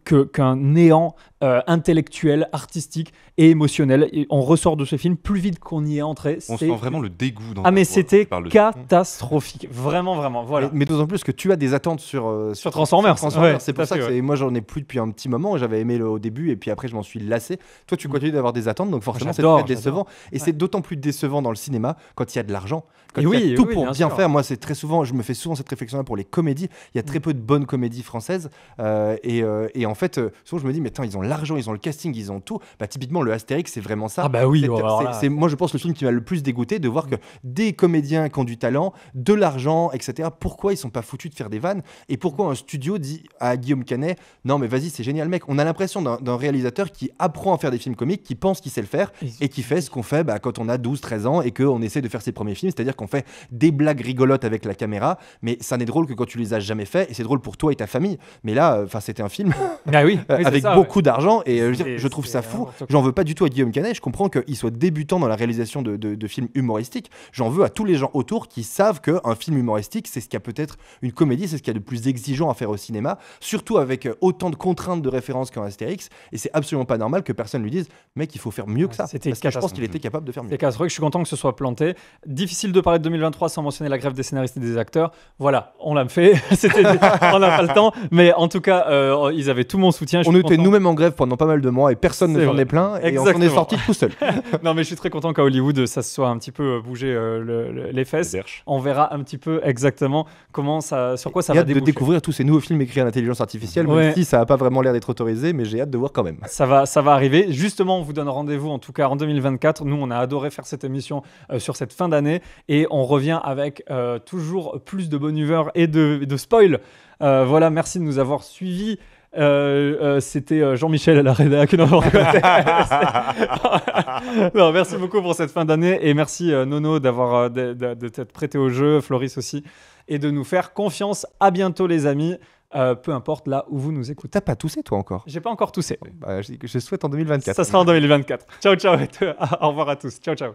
qu'un néant intellectuel, artistique et émotionnel. Et on ressort de ce film plus vite qu'on y est entré. On sent vraiment le dégoût dans Ah, mais ta voix c'était par le- catastrophique. Vraiment, vraiment. Voilà. Mais d'autant plus que tu as des attentes sur Transformers. Ouais, c'est tout à pour ça fait, que ouais. moi j'en ai plus depuis un petit moment. J'avais aimé au début et puis après je m'en suis lassé. Toi tu continues d'avoir des attentes donc forcément c'est J'adore, très décevant. Et c'est d'autant plus décevant dans le cinéma quand il y a de l'argent. Quand Et il y a oui, tout oui, pour bien bien sûr. faire. Moi c'est très souvent, je me fais souvent cette réflexion là pour les comédies. Il y a très peu de bonnes comédies françaises et en fait souvent je me dis mais attends ils ont l'argent, ils ont le casting, ils ont tout. Bah typiquement le Astérix c'est vraiment ça. Ah bah oui, C'est- alors c'est- là, c'est moi je pense le film qui m'a le plus dégoûté de voir que des comédiens qui ont du talent, de l'argent, etc. Pourquoi ils sont pas foutus de faire des vannes et pourquoi un studio dit à Guillaume Canet non mais vas-y c'est génial mec. On a l'impression d'un réalisateur qui apprend à faire des films comiques, qui pense qu'il sait le faire et qui fait ce qu'on fait quand on a 12-13 ans et qu'on essaie de faire ses premiers films, c'est-à-dire qu'on fait des blagues rigolotes avec la caméra, mais ça n'est drôle que quand tu les as jamais fait et c'est drôle pour toi et ta famille. Mais là, c'était un film Ah oui, oui, c'est avec ça, beaucoup d'argent et je veux dire, C'est- je trouve c'est ça fou. n'importe quoi. J'en veux pas du tout à Guillaume Canet. Je comprends qu'il soit débutant dans la réalisation de films humoristiques. J'en veux à tous les gens autour qui savent qu'un film humoristique, c'est ce qu'il y a peut-être une comédie, c'est ce qu'il y a de plus exigeant à faire au cinéma, surtout avec autant de contraintes de référence qu'un Astérix. Et c'est absolument pas normal que personne lui dise, mec, il faut faire mieux que ça. C'était Parce que je pense catastrophe. qu'il était capable de faire mieux. C'est catastrophique, je suis content que ce soit planté. Difficile de parler de 2023 sans mentionner la grève des scénaristes et des acteurs. Voilà, on l'a fait. On n'a pas le temps, mais en tout cas, ils avaient tout mon soutien. Je On suis était content. nous-mêmes en grève pendant pas mal de mois et personne ne C'est s'en vrai. est plaint et on s'en est Exactement. sorti tout seul. Non, mais je suis très content qu'à Hollywood, ça se soit un petit peu bougé les fesses. Les derches. On verra un petit peu exactement sur quoi ça J'ai va hâte de déboucher. découvrir tous ces nouveaux films écrits en intelligence artificielle, même Ouais. si ça a pas vraiment l'air d'être autorisé, mais j'ai hâte de voir quand même. Ça va arriver. Justement, on vous donne rendez-vous en tout cas en 2024. Nous, on a adoré faire cette émission sur cette fin d'année et on revient avec toujours plus de bonne humeur et de spoil. Voilà, merci de nous avoir suivis. C'était Jean-Michel à la rédac. Non, non, merci beaucoup pour cette fin d'année et merci Nono d'avoir de t'être prêté au jeu, Floris aussi, et de nous faire confiance. À bientôt les amis, peu importe là où vous nous écoutez. T'as pas toussé toi encore? J'ai pas encore toussé. Bah, je souhaite en 2024. Ça sera en 2024. Ciao, ciao. Au revoir à tous. Ciao, ciao.